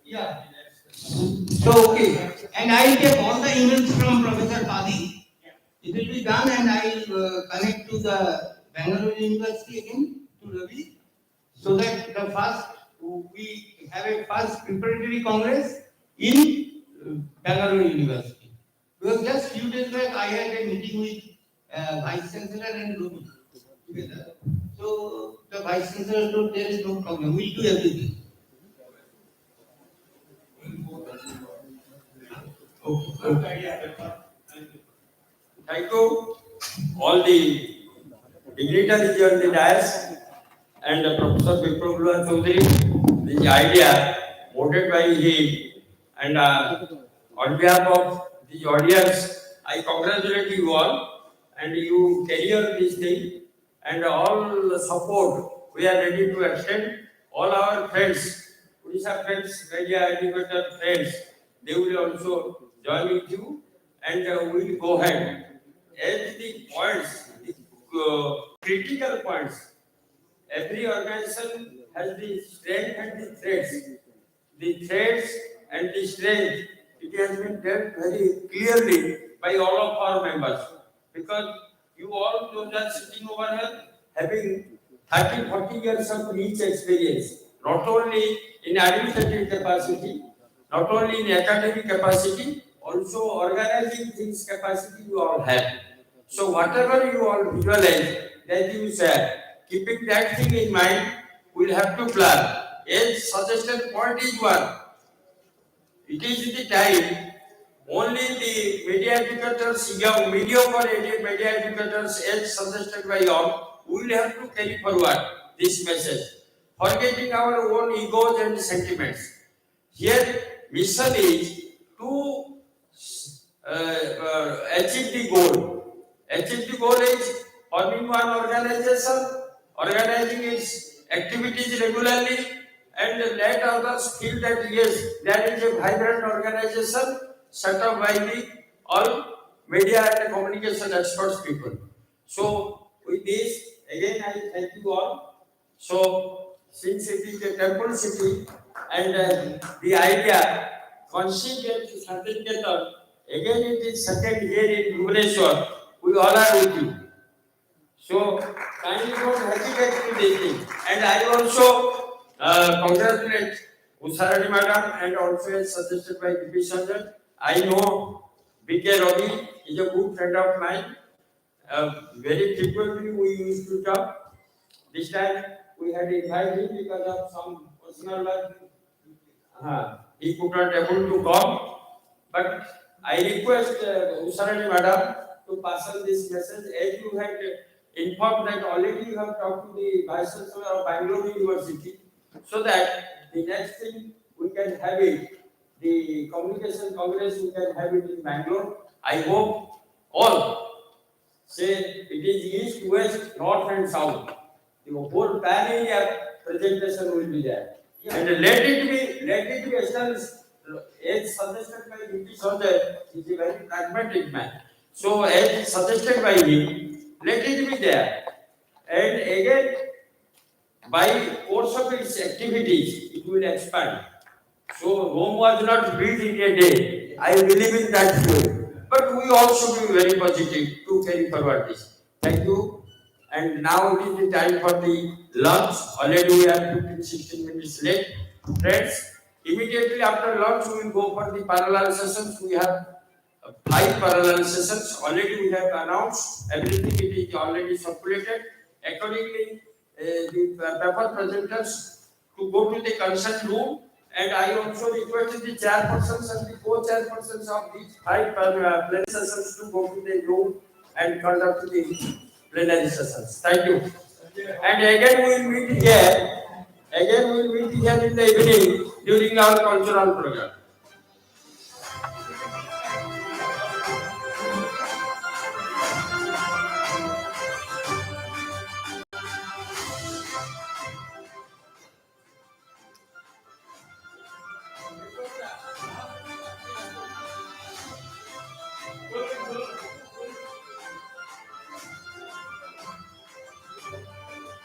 yeah. So, okay. And I will take all the emails from Professor Padi. It will be done and I will connect to the Bangalore University again, to Ravi, so that the first, we have a first preparatory congress in Bangalore University. Because just few days back I had a meeting with Vice Chancellor and Ravi together. So the Vice Chancellor told there is no problem, we will do everything. Okay. Thank you, all the dignitaries on the dais and Professor Viprabhula Chaudhary. This idea voted by him And on behalf of the audience, I congratulate you all and you carry on this thing and all the support we are ready to extend. All our friends, Odisha friends, media educator friends, they will also join with you and we will go ahead. As the points, the critical points, every organization has the strength and the threats. The threats and the strength, it has been dealt very clearly by all of our members. Because you all those are sitting over here having 30, 40 years of rich experience, not only in administrative capacity, not only in academic capacity, also organizing things capacity you all have. So whatever you all visualize, that you said, keeping that thing in mind, we'll have to plan. A suggestion point is one. It is the time only the media educators, young mediocre media educators, as suggested by all, will have to carry forward this message, forgetting our own egos and sentiments. Here, mission is to achieve the goal. Achieve the goal is forming one organization, organizing its activities regularly, and let others feel that yes, there is a vibrant organization set up by the all media and communication experts people. So with this, again I thank you all. So since it is a temple city and the idea conceived as a certificate, again it is second here in Bhubaneswar, we all are with you. So kindly don't hesitate to this thing. And I also congratulate Usarani madam and also as suggested by BP Sanjan. I know BK Ravi is a good friend of mine. Very frequently we used to talk. This time we had invited him because of some personal work. He could not able to come. But I request Usarani madam to pass on this message as you had informed that already you have talked to the Vice Chancellor of Bangalore University so that the next thing we can have it, the Communication Congress we can have it in Bangalore. I hope all say it is east, west, north and south. The whole pan-India presentation will be there. And let it be established as suggested by VP Sodhar, he is a very pragmatic man. So as suggested by him, let it be there. And again, by course of its activities, it will expand. So Rome was not built in a day. I believe in that way. But we all should be very positive to carry forward this. Thank you. And now it is the time for the lunch. Already we are 15-16 minutes late. Friends, immediately after lunch we will go for the parallel sessions. We have 5 parallel sessions. Already we have announced everything. It is already circulated. Accordingly, the paper presenters to go to the consent room. And I also requested the chairpersons and the co-chairpersons of these 5 plenary sessions to go to the room and conduct the plenary sessions. Thank you. And again we will meet here. Again we will meet here in the evening during our cultural program.